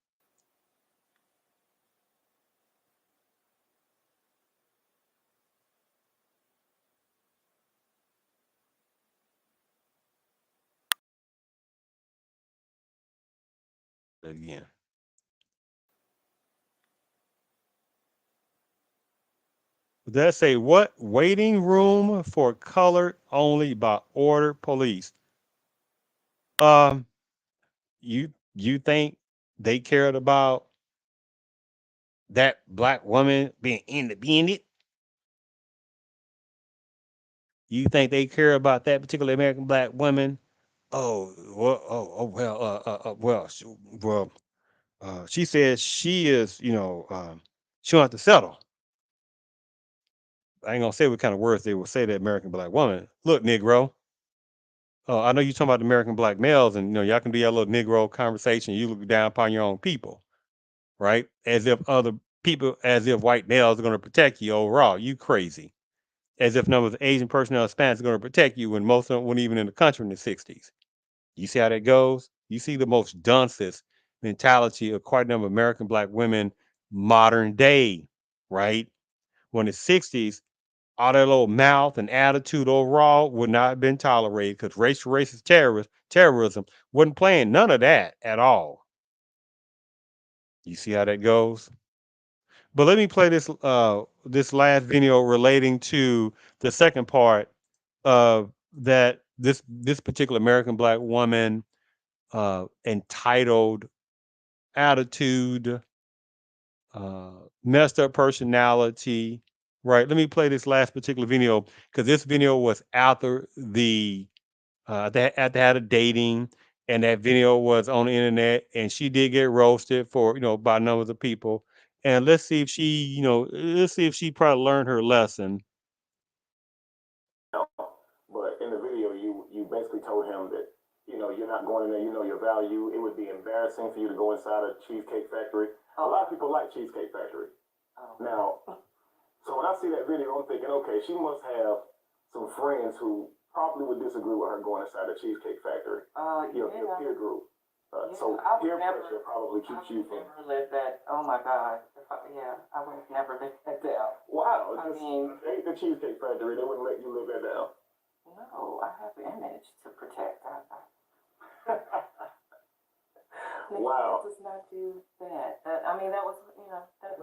again, that say what waiting room for colored only by order police. Um, you think they cared about that black woman being independent? You think they care about that particular American black woman? Oh, well, well, she says she is, she don't have to settle. I ain't gonna say what kind of words they will say to American black woman. Look, Negro. I know you talking about the American black males, and y'all can do your little Negro conversation. You look down upon your own people, right? As if other people, as if white males are going to protect you overall. You crazy. As if numbers of Asian personnel, Hispanics are going to protect you when most of them weren't even in the country in the '60s. You see how that goes? You see the most dunces mentality of quite a number of American black women modern day, right? When the '60s, all that little mouth and attitude overall would not have been tolerated because racial racist terrorism wasn't playing none of that at all. You see how that goes? But let me play this last video relating to the second part of that this particular American black woman entitled attitude, uh, messed up personality. Right. Let me play this last particular video because this video was after they had a dating, and that video was on the internet, and she did get roasted for by numbers of people. And let's see if she probably learned her lesson. But in the video, you basically told him that you're not going in there. You know your value. It would be embarrassing for you to go inside a Cheesecake Factory. A lot of people like Cheesecake Factory. Now, so when I see that video, I'm thinking, okay, she must have some friends who probably would disagree with her going inside the Cheesecake Factory. Your peer group. So peer pressure probably keeps you from. Never let that. Oh my God. I would have never let that down. Wow. I mean, ain't the Cheesecake Factory? They wouldn't let you live that down. No, I have an image to protect. Wow. Does not do that. I mean, that was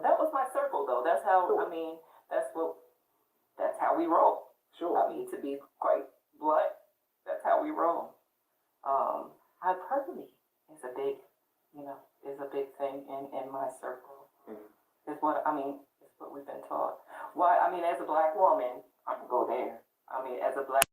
that was my circle though. That's how. Sure. I mean, that's how we roll. Sure. I mean, to be quite blunt, that's how we roll. Hyperbole is a big, is a big thing in my circle. Mm-hmm. Is what I mean. It's what we've been taught. Why? I mean, as a black woman, I can go there. I mean, as a black.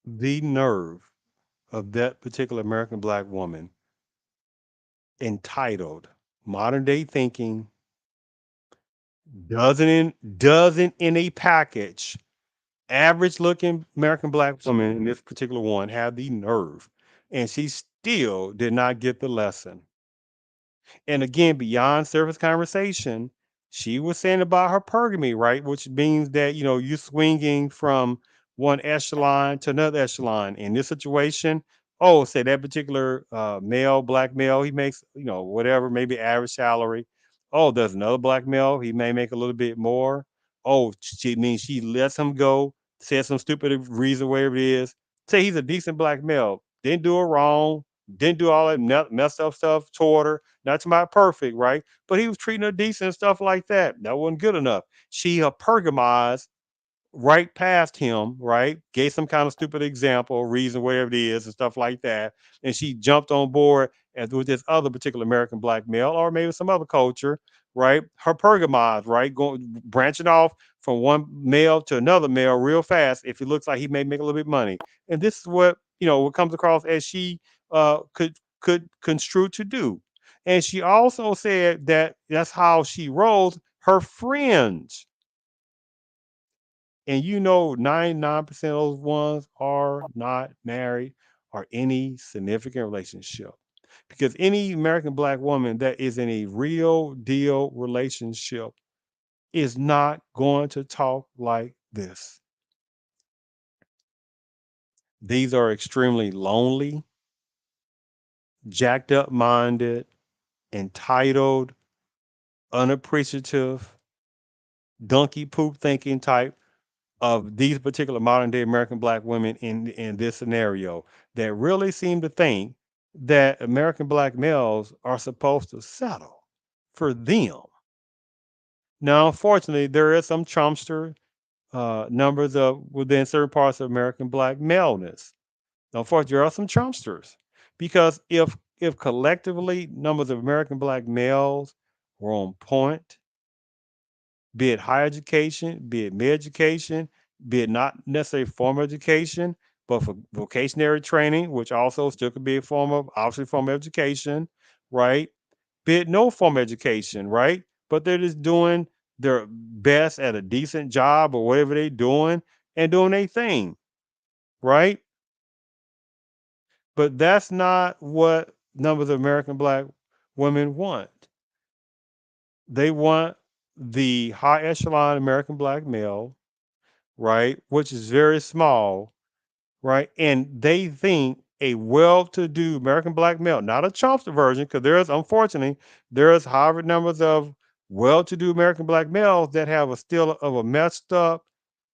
The nerve of that particular American black woman entitled modern day thinking doesn't in a package average looking American black woman in this particular one had the nerve, and she still did not get the lesson. And again, beyond surface conversation, she was saying about her hypergamy, right? Which means that, you're swinging from one echelon to another echelon. In this situation, oh, say that particular male, black male, he makes, whatever, maybe average salary. Oh, there's another black male, he may make a little bit more. Oh, she means she lets him go, says some stupid reason, whatever it is. Say he's a decent black male, didn't do her wrong, didn't do all that messed up stuff toward her, not to my perfect, right? But he was treating her decent and stuff like that. That wasn't good enough. She pergamized right past him, right? Gave some kind of stupid example, reason, whatever it is, and stuff like that. And she jumped on board as with this other particular American black male, or maybe some other culture, right? Hypergamize, right? Going branching off from one male to another male real fast if it looks like he may make a little bit of money. And this is what what comes across as she could construe to do. And she also said that that's how she rolls her friends. And 99% of those ones are not married or any significant relationship. Because any American black woman that is in a real deal relationship is not going to talk like this. These are extremely lonely, jacked up minded, entitled, unappreciative, donkey poop thinking type of these particular modern day American black women in this scenario that really seem to think that American black males are supposed to settle for them. Now, unfortunately, there is some Trumpster numbers of within certain parts of American black maleness. Unfortunately, there are some Trumpsters because if collectively numbers of American black males were on point, be it higher education, be it mid education, be it not necessarily formal education, but for vocationary training, which also still could be a form of obviously formal education, right? Be it no formal education, right? But they're just doing their best at a decent job or whatever they're doing and doing their thing, right? But that's not what numbers of American black women want. They want the high echelon American black male, right? Which is very small, right? And they think a well-to-do American black male, not a Trumpster version, because there's unfortunately there's Harvard numbers of well-to-do American black males that have a still of a messed up,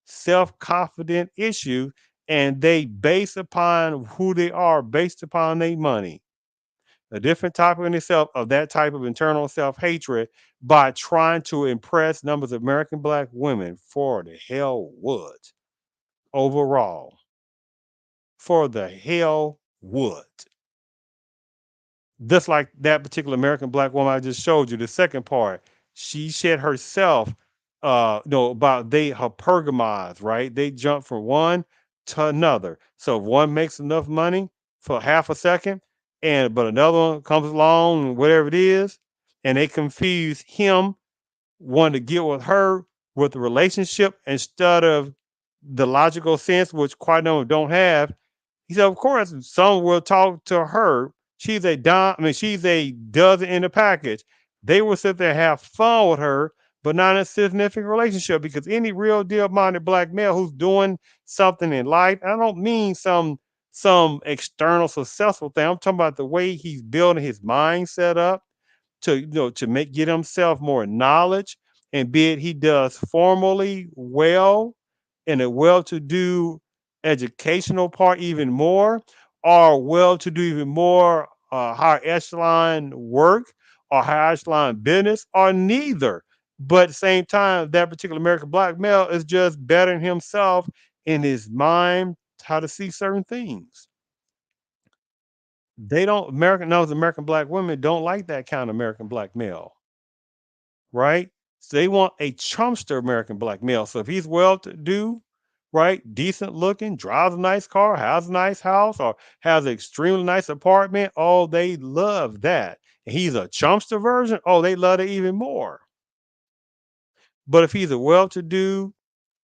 self-confident issue, and they base upon who they are based upon their money. A different type of itself of that type of internal self-hatred by trying to impress numbers of American black women for the hell would overall for the hell would. Just like that particular American black woman I just showed you, the second part, she said herself, about they hypergamize, right? They jump from one to another. So if one makes enough money for half a second, and but another one comes along, whatever it is, and they confuse him wanting to get with her with the relationship instead of the logical sense, which quite a number don't have. He said, of course, some will talk to her. She's a dime, I mean, she's a dozen in the package. They will sit there and have fun with her, but not in a significant relationship because any real deal minded black male who's doing something in life, I don't mean some external successful thing. I'm talking about the way he's building his mindset up to to make get himself more knowledge and be it he does formally well in a well-to-do educational part even more or well-to-do even more higher echelon work or higher echelon business or neither, but at the same time that particular American black male is just bettering himself in his mind how to see certain things. They don't American knows American black women don't like that kind of American black male, right? So they want a Trumpster American black male. So if he's well to do, right, decent looking, drives a nice car, has a nice house, or has an extremely nice apartment, oh, they love that. And he's a Trumpster version, oh, they love it even more. But if he's a well to do,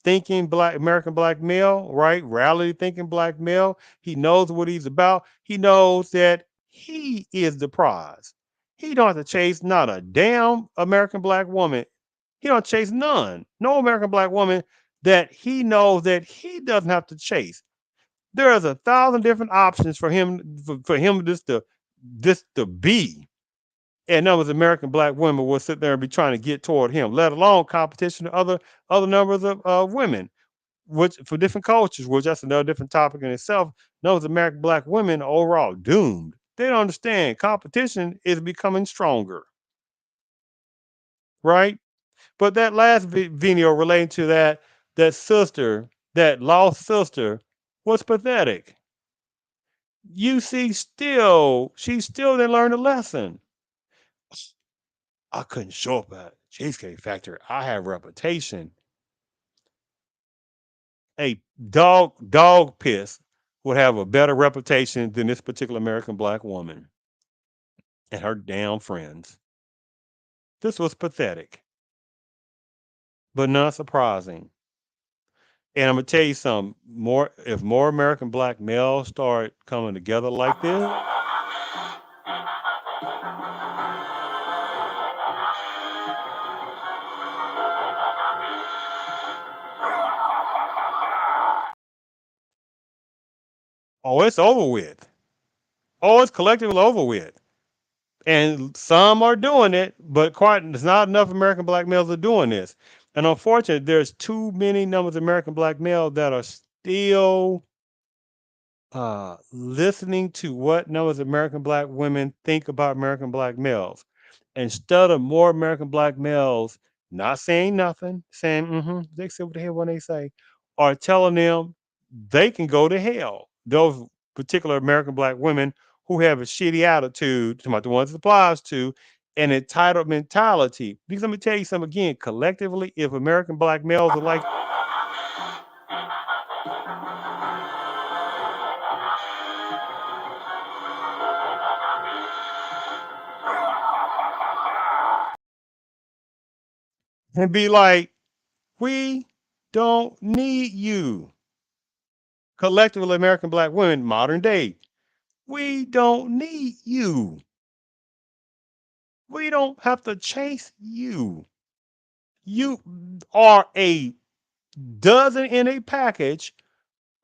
thinking black American black male, right? Rally thinking black male. He knows what he's about. He knows that he is the prize. He don't have to chase not a damn American black woman. He don't chase none. No American black woman that he knows that he doesn't have to chase. There's a thousand different options for him just to be. And numbers of American black women will sit there and be trying to get toward him, let alone competition to other numbers of women which for different cultures, which that's another different topic in itself, knows American black women are overall doomed. They don't understand competition is becoming stronger, right? But that last video relating to that sister, that lost sister, was pathetic. You see, still, she still didn't learn the lesson. I couldn't show up at Cheesecake Factory. I have reputation. A dog piss would have a better reputation than this particular American black woman and her damn friends. This was pathetic, but not surprising. And I'm gonna tell you something. More if more American black males start coming together like this, oh, it's over with. Oh, it's collectively over with. And some are doing it, but quite there's not enough American black males are doing this. And unfortunately, there's too many numbers of American black males that are still listening to what numbers of American black women think about American black males. Instead of more American black males not saying nothing, saying, they say what the hell when they say, or telling them they can go to hell. Those particular American black women who have a shitty attitude, to the ones it applies to, an entitled mentality. Because let me tell you something again, collectively, if American black males are like, and be like, we don't need you. Collectively, American black women, modern day, we don't need you. We don't have to chase you. You are a dozen in a package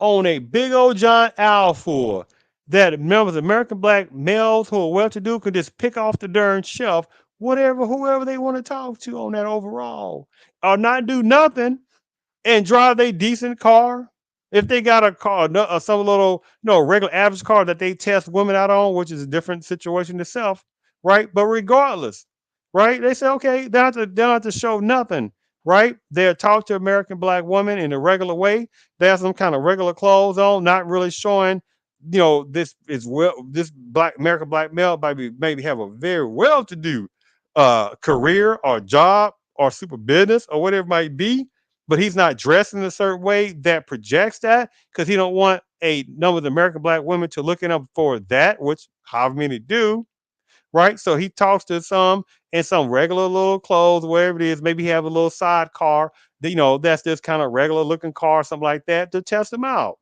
on a big old giant owl for that members of American black males who are well to do could just pick off the darn shelf whatever whoever they want to talk to on that overall. Or not do nothing and drive a decent car. If they got a car, no, some little, regular average car that they test women out on, which is a different situation itself, right? But regardless, right? They say, okay, they don't have to show nothing, right? They'll talk to American black women in a regular way. They have some kind of regular clothes on, not really showing, this black American black male maybe have a very well-to-do career or job or super business or whatever it might be, but he's not dressed in a certain way that projects that because he don't want a number of American black women to look at him for that, which however many do, right? So he talks to some in some regular little clothes, wherever it is. Maybe he have a little side car, that's just kind of regular looking car, something like that, to test him out,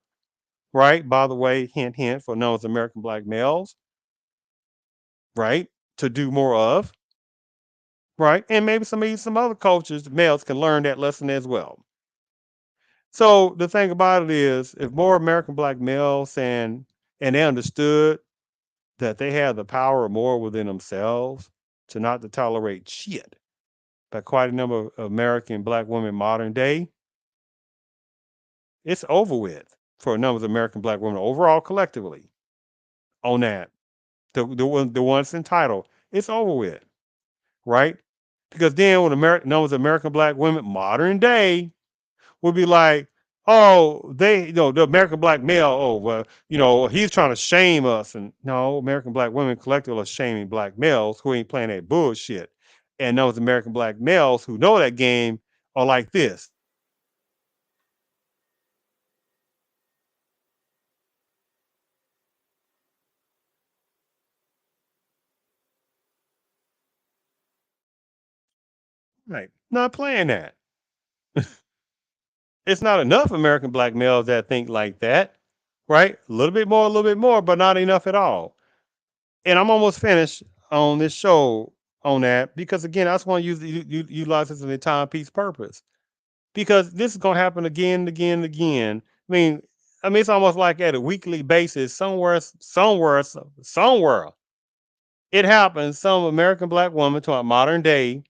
right? By the way, hint, hint for those American black males, right? To do more of, right? And maybe some other cultures, males can learn that lesson as well. So the thing about it is, if more American black males and they understood that they have the power more within themselves to not to tolerate shit by quite a number of American black women modern day, it's over with for a number of American black women overall collectively on that. The ones entitled, it's over with, right? Because then when American numbers of American black women modern day would be like, oh, the American black male, oh, well, he's trying to shame us. And no, American black women collectively are shaming black males who ain't playing that bullshit. And those American black males who know that game are like this. Right. Not playing that. It's not enough American black males that think like that, right? A little bit more, but not enough at all. And I'm almost finished on this show on that because again, I just want to utilize this in a timepiece purpose because this is gonna happen again and again and again. I mean, it's almost like at a weekly basis, somewhere it happens. Some American black woman to our modern day,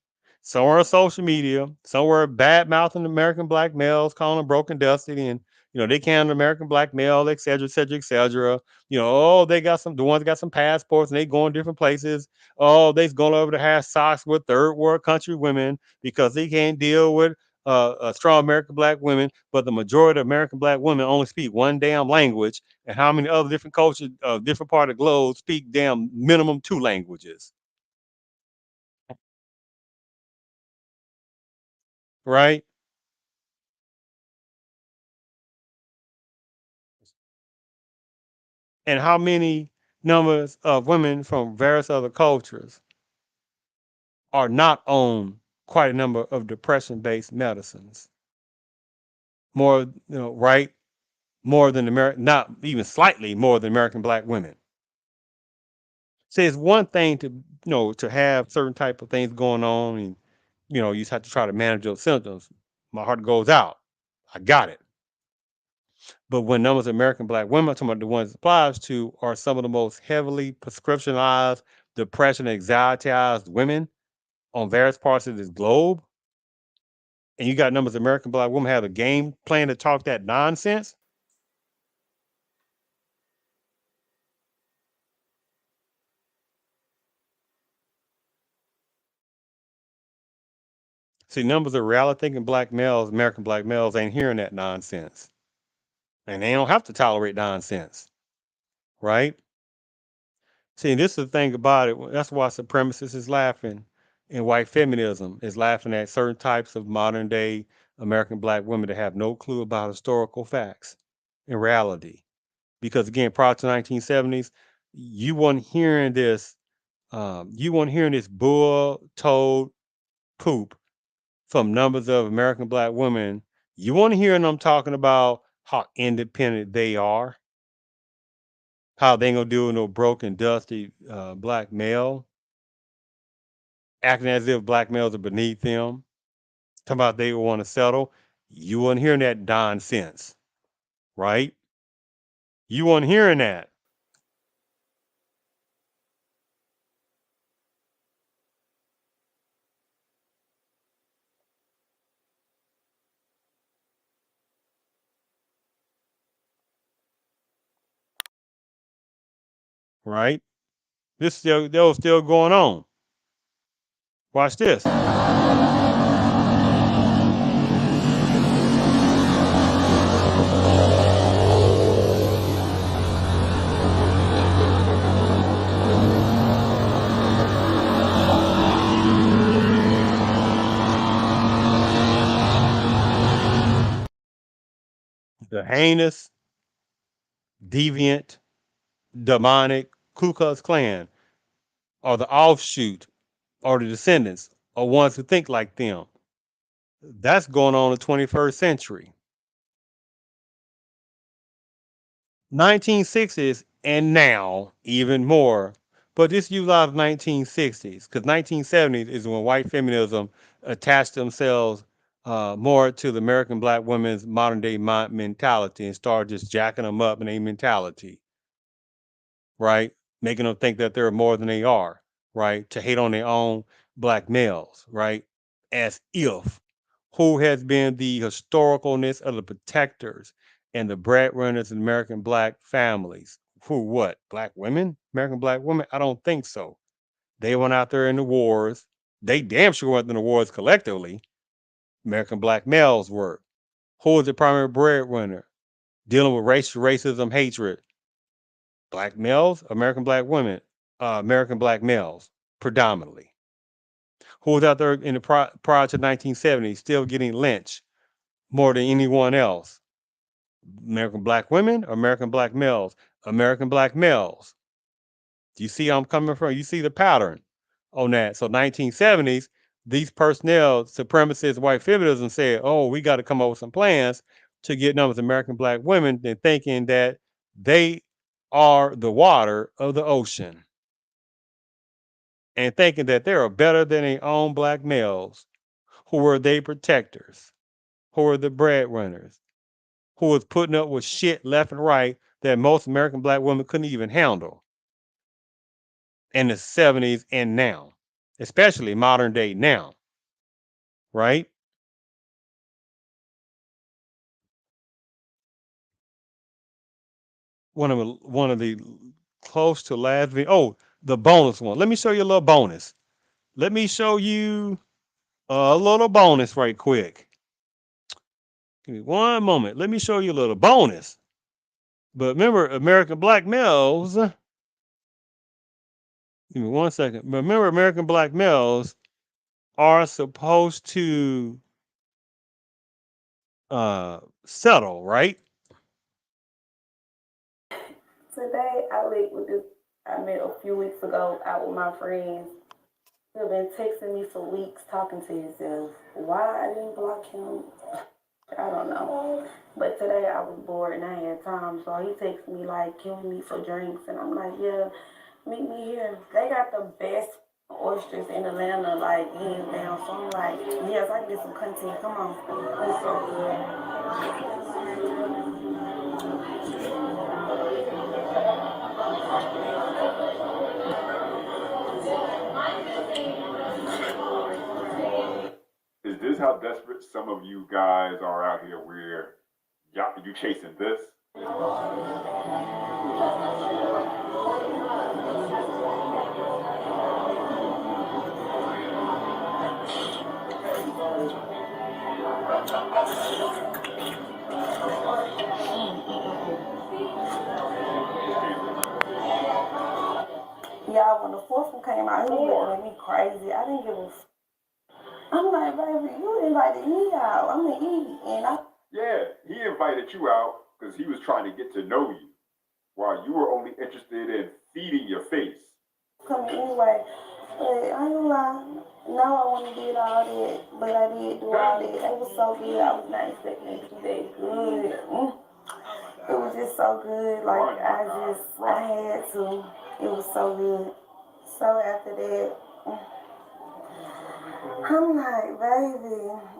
somewhere on social media, somewhere bad mouthing American black males, calling them broken dusty, and they can American black male, et cetera, et cetera, et cetera. Oh, they got the ones that got some passports and they going different places. Oh, they's going over to have socks with third world country women because they can't deal with strong American black women, but the majority of American black women only speak one damn language, and how many other different cultures, different part of the globe speak damn minimum two languages, right? And how many numbers of women from various other cultures are not on quite a number of depression-based medicines, more, right? More than American, not even slightly more than American black women. See, it's one thing to to have certain type of things going on, and you just have to try to manage those symptoms. My heart goes out. I got it. But when numbers of American black women, I'm talking about the ones it applies to, are some of the most heavily prescriptionized, depression, anxietized women on various parts of this globe, and you got numbers of American black women have a game plan to talk that nonsense. See, numbers of reality thinking black males, American black males, ain't hearing that nonsense, and they don't have to tolerate nonsense, right? See, this is the thing about it. That's why supremacists is laughing, and white feminism is laughing at certain types of modern day American black women that have no clue about historical facts and reality. Because again, prior to the 1970s, you weren't hearing this. You weren't hearing this bull toad poop from numbers of American black women. You weren't hearing them talking about how independent they are, how they ain't gonna deal with no broken, dusty black male, acting as if black males are beneath them, talking about they want to settle. You weren't hearing that nonsense, right? You weren't hearing that, right? That was still going on. Watch this. The heinous, deviant, demonic Ku Klux Klan are the offshoot or the descendants or ones who think like them. That's going on in the 21st century. 1960s and now even more. But this use out of 1960s because 1970s is when white feminism attached themselves more to the American black women's modern day mentality and started just jacking them up in a mentality, right? Making them think that they're more than they are, right? To hate on their own black males, right? As if who has been the historicalness of the protectors and the breadwinners in American black families? Who what? Black women? American black women? I don't think so. They went out there in the wars. They damn sure went in the wars collectively. American black males were. Who was the primary breadwinner? Dealing with racism, hatred, black males, American black women, American black males, predominantly. Who was out there in the prior to 1970 still getting lynched more than anyone else? American black women, American black males, American black males. Do you see how I'm coming from? You see the pattern on that. So 1970s, these personnel, supremacists, white feminism said, oh, we got to come up with some plans to get numbers of American black women, and thinking that they are the water of the ocean, and thinking that they are better than their own black males, who were they protectors, who were the breadwinners, who was putting up with shit left and right that most American black women couldn't even handle in the 70s and now, especially modern day now, right? One of the close to last oh, the bonus one. Let me show you a little bonus. Let me show you a little bonus right quick. Give me one moment. Let me show you a little bonus. But remember, American black males, give me one second. Remember, American black males are supposed to settle, right? Today I linked with this I met a few weeks ago out with my friends. He's been texting me for weeks talking to himself. Why I didn't block him, I don't know. But today I was bored and I had time, so he texted me like, "Can we meet for drinks?" And I'm like, "Yeah, meet me here." They got the best oysters in Atlanta, like hands down. So I'm like, yes, I can get some content. Come on, it's so Is this how desperate some of you guys are out here where you chasing this? Yeah, when the fourth one came out, he was looking at me crazy. I didn't give a. I'm like, baby, you invited me out. I'm gonna eat, and I. Yeah, he invited you out because he was trying to get to know you, while you were only interested in feeding your face. Come anyway, but I ain't gonna lie. Now I want to do all that, but I did do all that. It was so good. I was not expecting it to be that good. It was just so good. Like I had to. It was so good. So after that. I'm like, baby,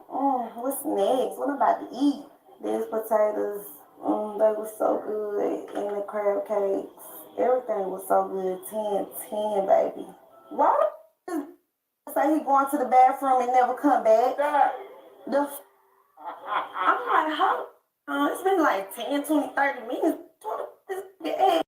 what's next? What I'm about to eat? These potatoes, they were so good. And the crab cakes, everything was so good. 10, 10, baby. Why did say he going to the bathroom and never come back? The I'm like, how? It's been like 10, 20, 30 minutes. What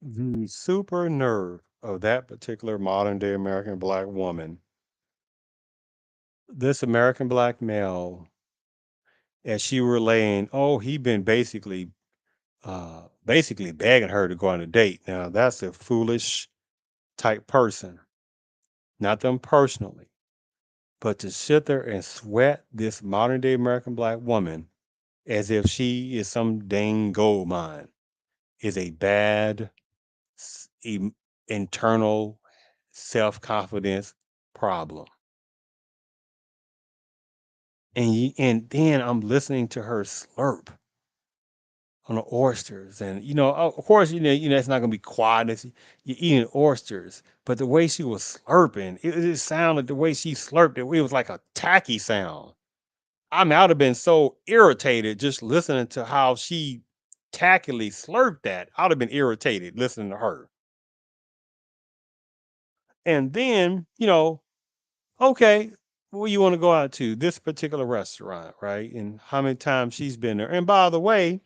The super nerve of that particular modern day American black woman. This American black male, as she relaying, oh, he been basically begging her to go on a date. Now that's a foolish type person, not them personally, but to sit there and sweat this modern day American black woman as if she is some dang gold mine is a bad internal self confidence problem. And then I'm listening to her slurp on the oysters, and of course, it's not gonna be quiet. You're eating oysters, but the way she was slurping, it sounded the way she slurped it. It was like a tacky sound. I mean, I'd have been so irritated just listening to how she tackily slurped that. I'd have been irritated listening to her. And then, okay, well, you want to go out to this particular restaurant, right? And how many times she's been there. And by the way,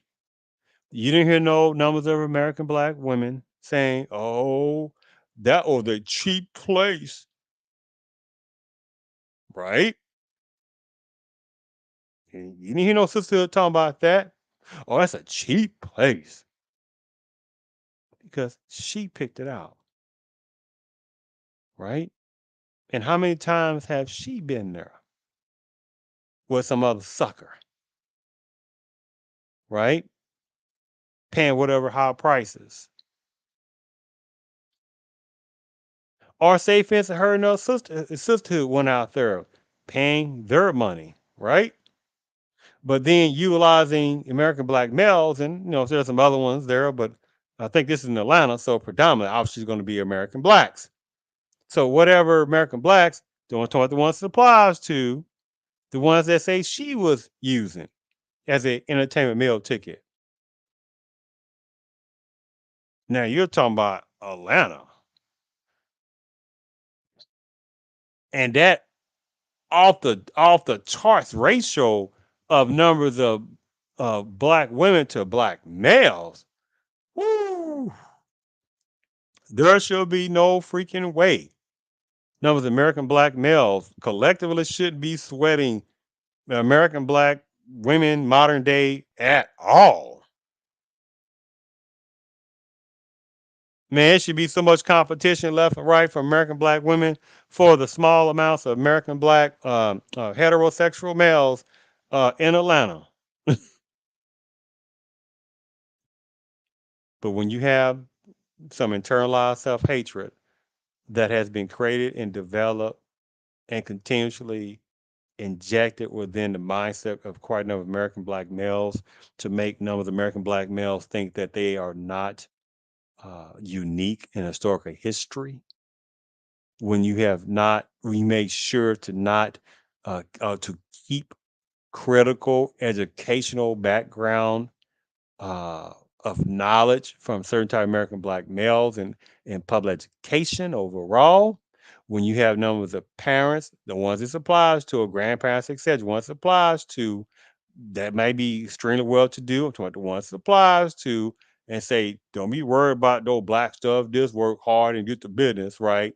you didn't hear no numbers of American black women saying, oh, that was a cheap place, right? And you didn't hear no sister talking about that. Oh, that's a cheap place because she picked it out, right? And how many times have she been there with some other sucker, right? Paying whatever high prices. Or say, for instance, her and her sisterhood went out there paying their money, right? But then utilizing American black males, and there's some other ones there, but I think this is in Atlanta, so predominantly, obviously, going to be American blacks. So whatever American blacks, don't talk the ones it applies to, the ones that say she was using. as an entertainment meal ticket. Now you're talking about Atlanta, and that off the charts ratio of numbers of black women to black males. Woo! There should be no freaking way. Numbers of American black males collectively shouldn't be sweating American black women modern day at all. Man, it should be so much competition left and right for American black women for the small amounts of American black heterosexual males in Atlanta. But when you have some internalized self hatred that has been created and developed and continuously injected within the mindset of quite a number of American black males to make numbers of American black males think that they are not unique in historical history. When you have not, we made sure to not to keep critical educational background uh, of knowledge from certain type of American black males and in public education overall. When you have numbers of parents, the ones this applies to, or grandparents, etc., ones it applies to, that may be extremely well to do. I'm talking about the ones it applies to, and say, don't be worried about no black stuff. Just work hard and get the business right.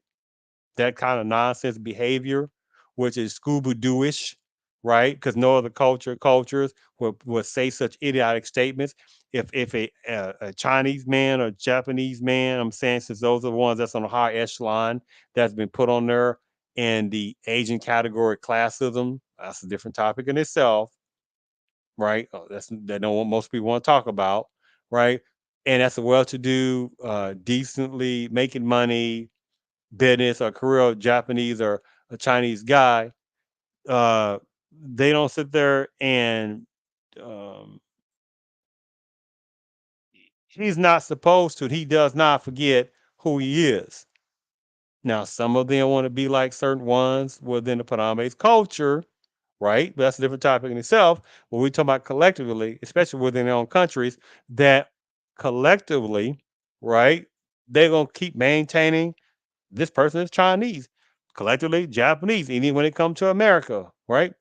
That kind of nonsense behavior, which is Scooby Dooish, right? Because no other cultures would say such idiotic statements. If a Chinese man or Japanese man, I'm saying since those are the ones that's on the high echelon that's been put on there, and the Asian category classism, that's a different topic in itself, right? That no one most people want to talk about, right? And that's a well-to-do, decently making money business or career Japanese or a Chinese guy, uh, they don't sit there and um, he's not supposed to. He does not forget who he is. Now, some of them want to be like certain ones within the Paname's culture, right? But that's a different topic in itself. When we talk about collectively, especially within their own countries, that collectively, right, they're gonna keep maintaining this person is Chinese, collectively Japanese, even when it comes to America, right?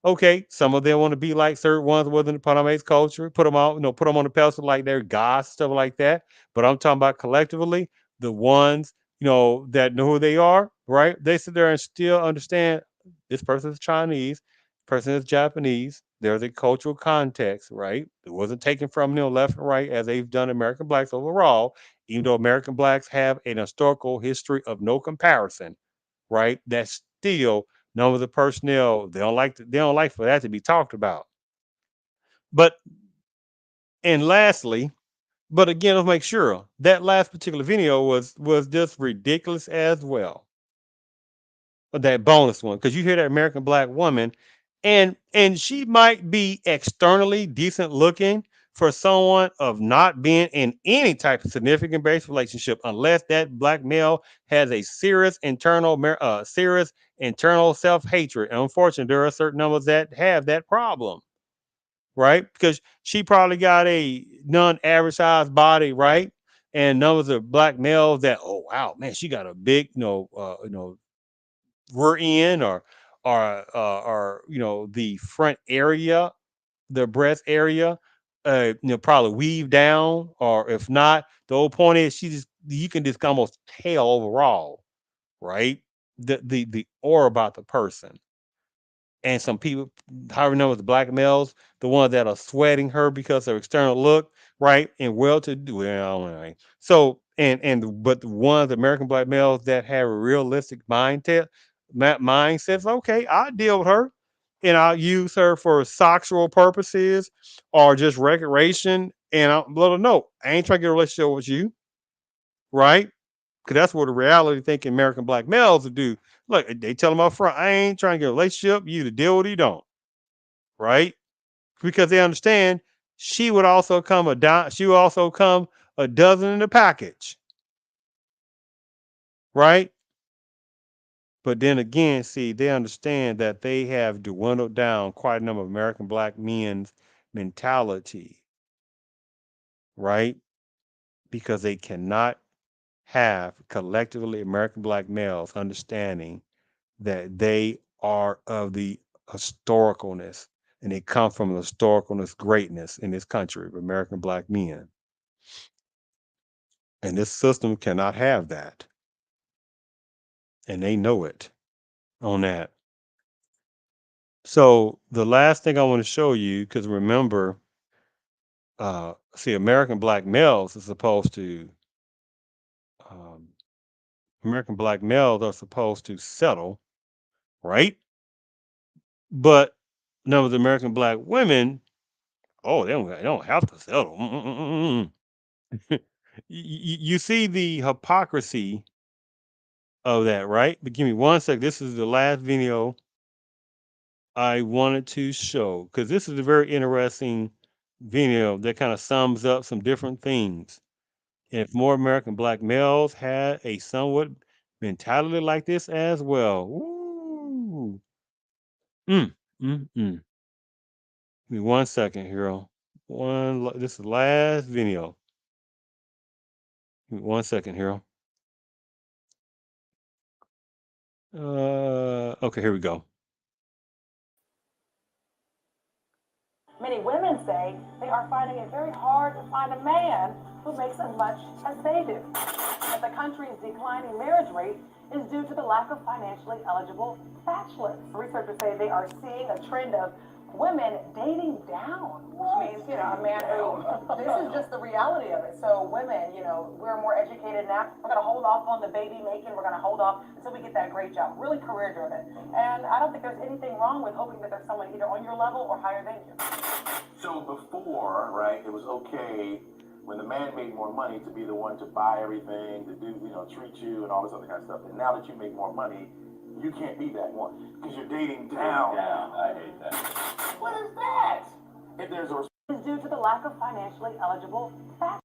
Okay, some of them want to be like certain ones within the Panamese culture, put them out, put them on the pedestal like they're gods, stuff like that. But I'm talking about collectively, the ones, that know who they are, right? They sit there and still understand this person is Chinese, person is Japanese. There's a cultural context, right? It wasn't taken from them left and right as they've done American blacks overall, even though American blacks have an historical history of no comparison, right? That's still none of the personnel they don't like for that to be talked about. But and lastly, but again, let's make sure that last particular video was just ridiculous as well. That bonus one, because you hear that American black woman, and she might be externally decent looking for someone of not being in any type of significant based relationship, unless that black male has a serious internal self hatred. And unfortunately, there are certain numbers that have that problem, right? Because she probably got a non-average size body, right? And numbers of black males that, oh wow, man, she got a big, we're in, or the front area, the breast area, probably weave down, or if not, the whole point is you can just almost tell overall, right? The aura about the person. And some people, however, know the black males, the ones that are sweating her because of external look, right? And well to do, well, right. So but the ones American black males that have a realistic mindsets, okay, I'll deal with her and I'll use her for sexual purposes or just recreation. And I'll let her know I ain't trying to get a relationship with you, right? Because that's what the reality thinking American black males would do. Look, they tell them up front, I ain't trying to get a relationship. You either deal with it or you don't, right? Because they understand she would also come a dozen in the package, right? But then again, see, they understand that they have dwindled down quite a number of American black men's mentality, right? Because they cannot have collectively American black males understanding that they are of the historicalness and they come from the historicalness greatness in this country of American black men. And this system cannot have that. And they know it on that. So the last thing I want to show you, because remember, see, American black males is supposed to, um, American black males are supposed to settle, right? But none of the American black women, oh, they don't have to settle. You see the hypocrisy of that, right? But give me one sec. This is the last video I wanted to show because this is a very interesting video that kind of sums up some different things. And if more American black males had a somewhat mentality like this as well, ooh, mm, mm. Give me one second, hero. This is the last video. Give me one second, hero. Okay, here we go. Many women say they are finding it very hard to find a man who makes as much as they do. That the country's declining marriage rate is due to the lack of financially eligible bachelors. Researchers say they are seeing a trend of women dating down, which means, a man who, this is just the reality of it. So women, we're more educated now. We're going to hold off on the baby making. We're going to hold off until we get that great job, really career driven. And I don't think there's anything wrong with hoping that there's someone either on your level or higher than you. So before, right, it was okay when the man made more money to be the one to buy everything, to do, treat you and all this other kind of stuff. And now that you make more money, you can't be that one because you're dating down. I hate that. What is that? If there's a is due to the lack of financially eligible bachelors.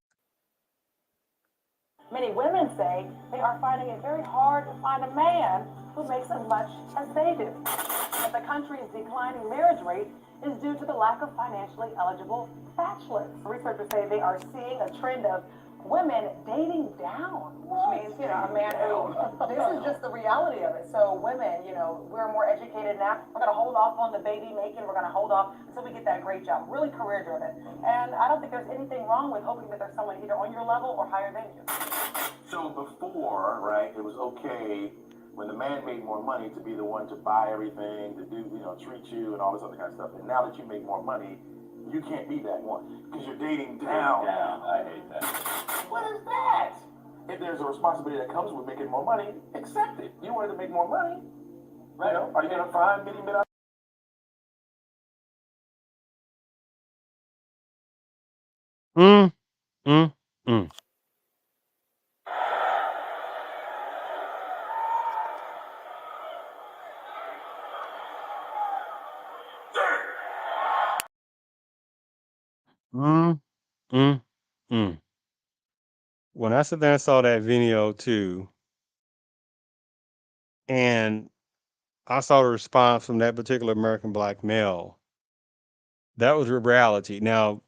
Many women say they are finding it very hard to find a man who makes as much as they do. That the country's declining marriage rate is due to the lack of financially eligible bachelors. Researchers say they are seeing a trend of women dating down, which means, a man who, this is just the reality of it. So women, we're more educated now. We're going to hold off on the baby making. We're going to hold off until we get that great job, really career driven. And I don't think there's anything wrong with hoping that there's someone either on your level or higher than you. So before, right, it was okay when the man made more money to be the one to buy everything, to do, treat you and all this other kind of stuff. And now that you make more money, you can't be that one because you're dating down. I hate that. What is that? If there's a responsibility that comes with making more money, accept it. You wanted to make more money, right? Are you gonna find many men? Mm, mm, mm. Mm, mm, mm. When I sat there and saw that video too, and I saw the response from that particular American black male, that was reality. Now,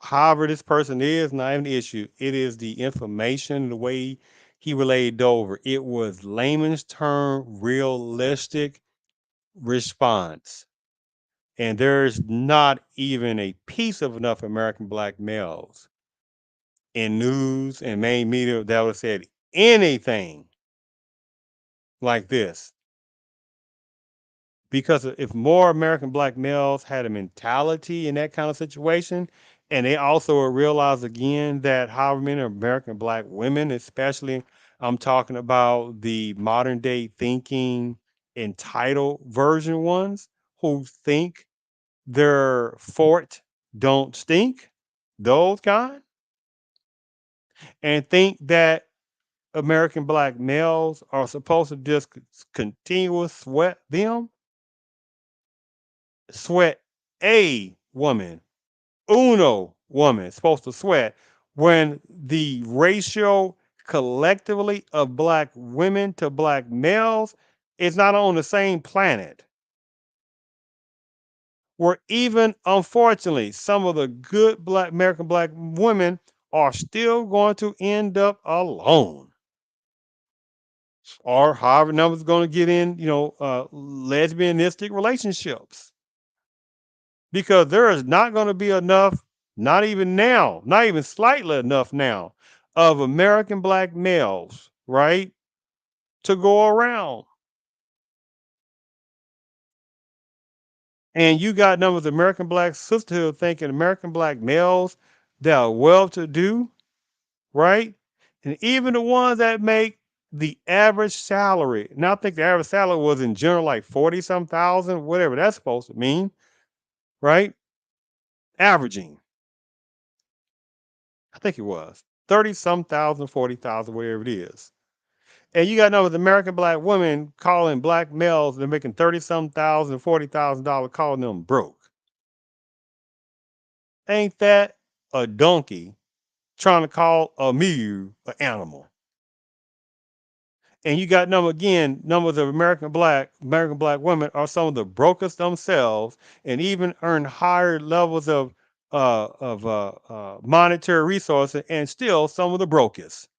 however this person is, not even the issue. It is the information, the way he relayed over. It was layman's term, realistic response. And there's not even a piece of enough American black males in news and main media that would have said anything like this. Because if more American black males had a mentality in that kind of situation, and they also realize again that however many American black women, especially, I'm talking about the modern day thinking entitled version ones who think their fort don't stink, those kind, and think that American black males are supposed to just continuous sweat them, sweat a woman, uno woman, supposed to sweat when the ratio collectively of black women to black males is not on the same planet. where even unfortunately some of the good black American black women are still going to end up alone, or however numbers going to get in, lesbianistic relationships, because there is not going to be enough, not even now, not even slightly enough now, of American black males, right, to go around. And you got numbers of American black sisterhood thinking American black males that are well to do, right? And even the ones that make the average salary. Now I think the average salary was in general like 40 some thousand, whatever that's supposed to mean, right? Averaging. I think it was 30 some thousand, 40,000, whatever it is. And you got numbers of American black women calling black males, they're making 30 some thousand, $40,000, calling them broke. Ain't that a donkey trying to call a mule an animal? And you got numbers of American black women are some of the brokest themselves, and even earn higher levels of monetary resources, and still some of the brokest.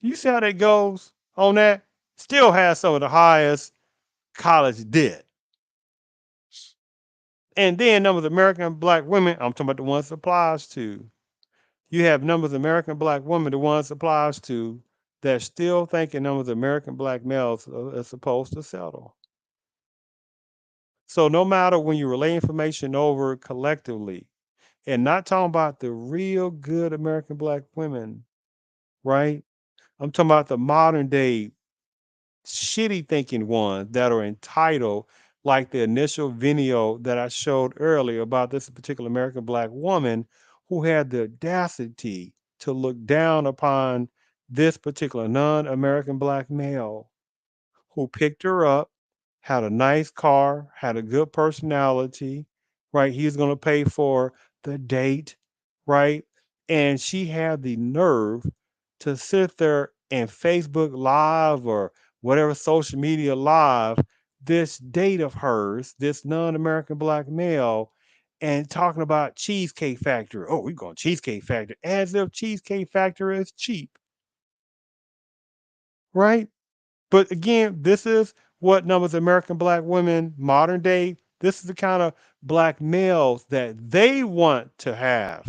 You see how that goes on that? Still has some of the highest college debt. And then numbers of American black women, I'm talking about the ones it applies to. You have numbers of American black women, the ones it applies to, that still thinking numbers of American black males are supposed to settle. So no matter when you relay information over collectively, and not talking about the real good American black women, right? I'm talking about the modern day shitty thinking ones that are entitled, like the initial video that I showed earlier about this particular American black woman who had the audacity to look down upon this particular non American black male who picked her up, had a nice car, had a good personality, right? He was going to pay for the date, right? And she had the nerve to sit there and Facebook Live or whatever social media live this date of hers, this non American black male, and talking about Cheesecake Factory. Oh, we're going Cheesecake Factory, as if Cheesecake Factory is cheap, right? But again, this is what numbers of American black women, modern day, this is the kind of black males that they want to have.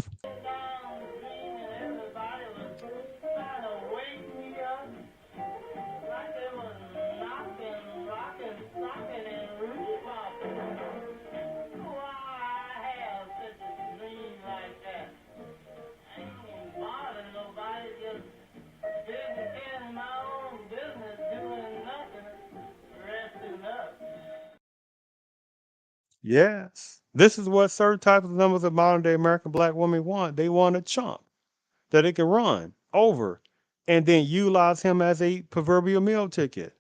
Yes. This is what certain types of numbers of modern day American black women want. They want a chump that they can run over and then utilize him as a proverbial meal ticket.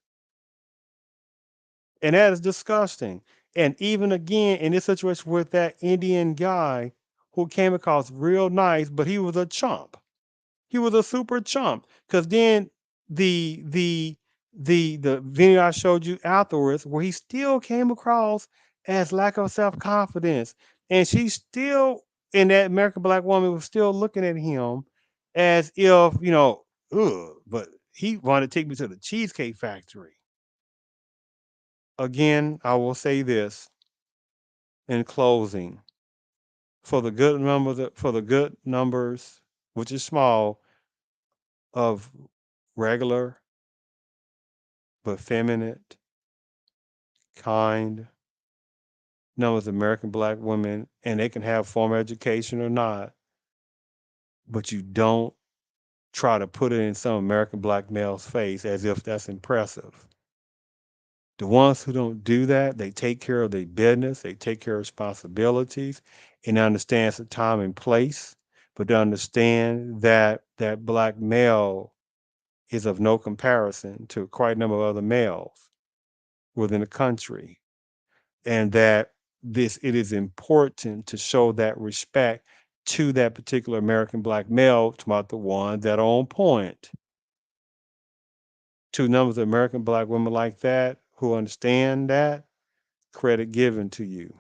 And that is disgusting. And even again, in this situation with that Indian guy who came across real nice, but he was a chump. He was a super chump. Because then the the the video I showed you afterwards, where he still came across as lack of self confidence, and she still, and that American black woman was still looking at him as if ugh. But he wanted to take me to the Cheesecake Factory. Again, I will say this in closing: for the good numbers, which is small, of regular but feminine, kind numbers of American black women, and they can have formal education or not, but you don't try to put it in some American black male's face as if that's impressive. The ones who don't do that, they take care of their business, they take care of responsibilities, and understands the time and place, but they understand that that black male is of no comparison to quite a number of other males within the country, and that this it is important to show that respect to that particular American black male, about the ones that are on point. To numbers of American black women like that who understand that, credit given to you.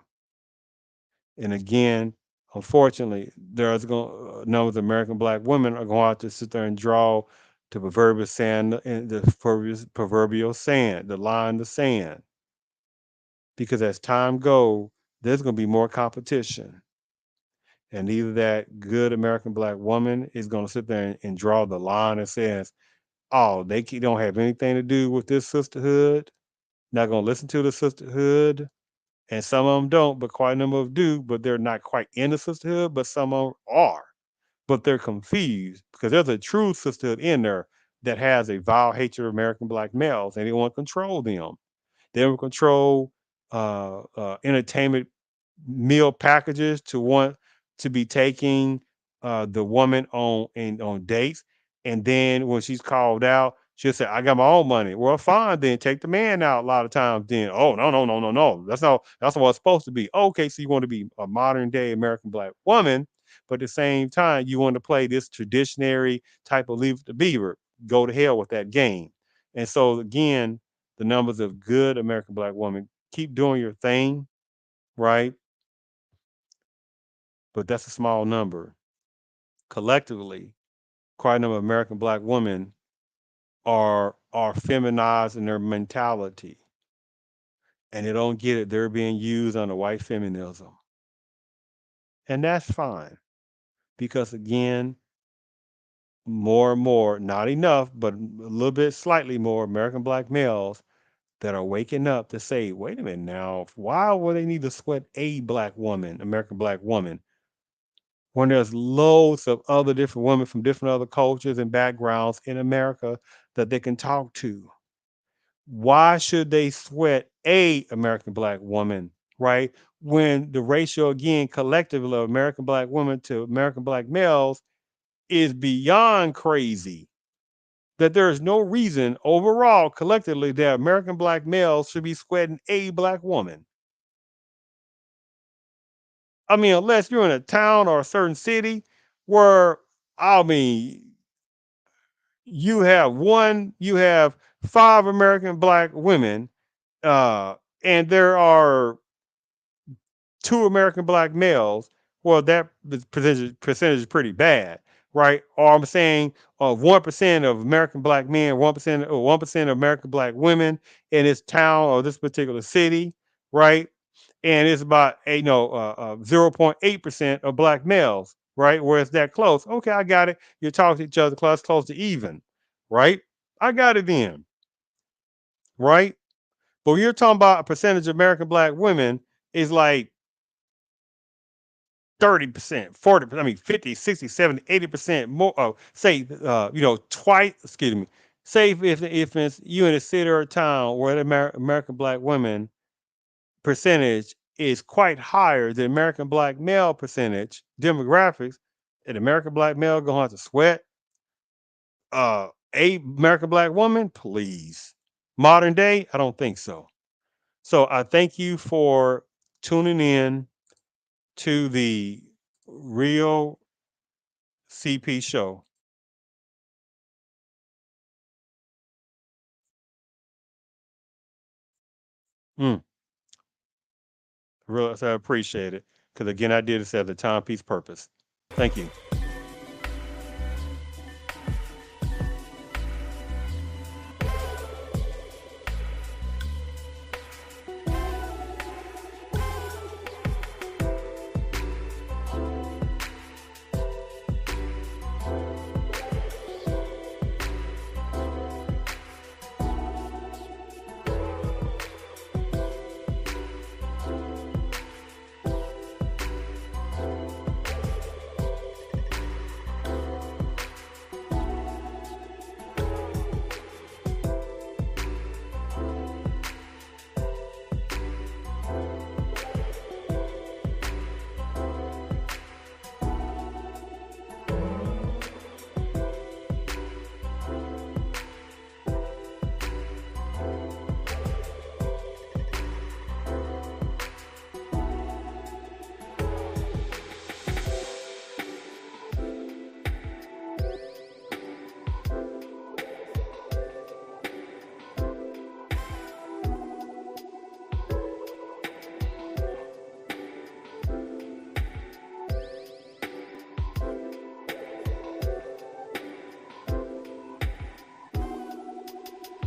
And again, unfortunately, there's going numbers of American black women are going to have to sit there and draw the proverbial sand, the proverbial sand, the line in the sand, because as time goes, there's going to be more competition, and either that good American black woman is going to sit there and draw the line that says, "Oh, don't have anything to do with this sisterhood. Not going to listen to the sisterhood." And some of them don't, but quite a number of them do, but they're not quite in the sisterhood, but some of them are. But they're confused because there's a true sisterhood in there that has a vile hatred of American black males and they want to control them. They will control entertainment meal packages to want to be taking the woman on dates, and then when she's called out, she'll say, "I got my own money." Well, fine, then take the man out. A lot of times, then, oh no, no, no, no, no, that's not what it's supposed to be. Okay, so you want to be a modern day American black woman, but at the same time, you want to play this traditionary type of Leave It to Beaver. Go to hell with that game. And so again, the numbers of good American black women keep doing your thing, right? But that's a small number. Collectively, quite a number of American black women are feminized in their mentality, and they don't get it. They're being used under white feminism, and that's fine because again, more and more, not enough, but a little bit, slightly more American black males that are waking up to say, "Wait a minute now, why would they need to sweat a black woman, American black woman?" when there's loads of other different women from different other cultures and backgrounds in America that they can talk to. Why should they sweat a American black woman, right? When the ratio again collectively of American black women to American black males is beyond crazy. That there is no reason overall collectively that American black males should be sweating a black woman. I mean, unless you're in a town or a certain city where, I mean, you have five American black women, uh, and there are two American black males. Well, that percentage is pretty bad, right? Or I'm saying 1% of American black men, 1% or 1% of American black women in this town or this particular city, right? And it's about 0.8% of black males, right? Where it's that close. Okay, I got it. You talk to each other close to even, right? I got it then, right? But when you're talking about a percentage of American black women, is like 30%, 40%, I mean 50, 60, 70, 80% more, say, twice, excuse me, say if it's you in a city or a town where the American black women percentage is quite higher than American black male percentage demographics, an American black male gonna have to sweat a American black woman? Please. Modern day, I don't think so. So I thank you for tuning in to the Real CP show. Mm, Real, I appreciate it. Because again, I did this as a timepiece purpose. Thank you.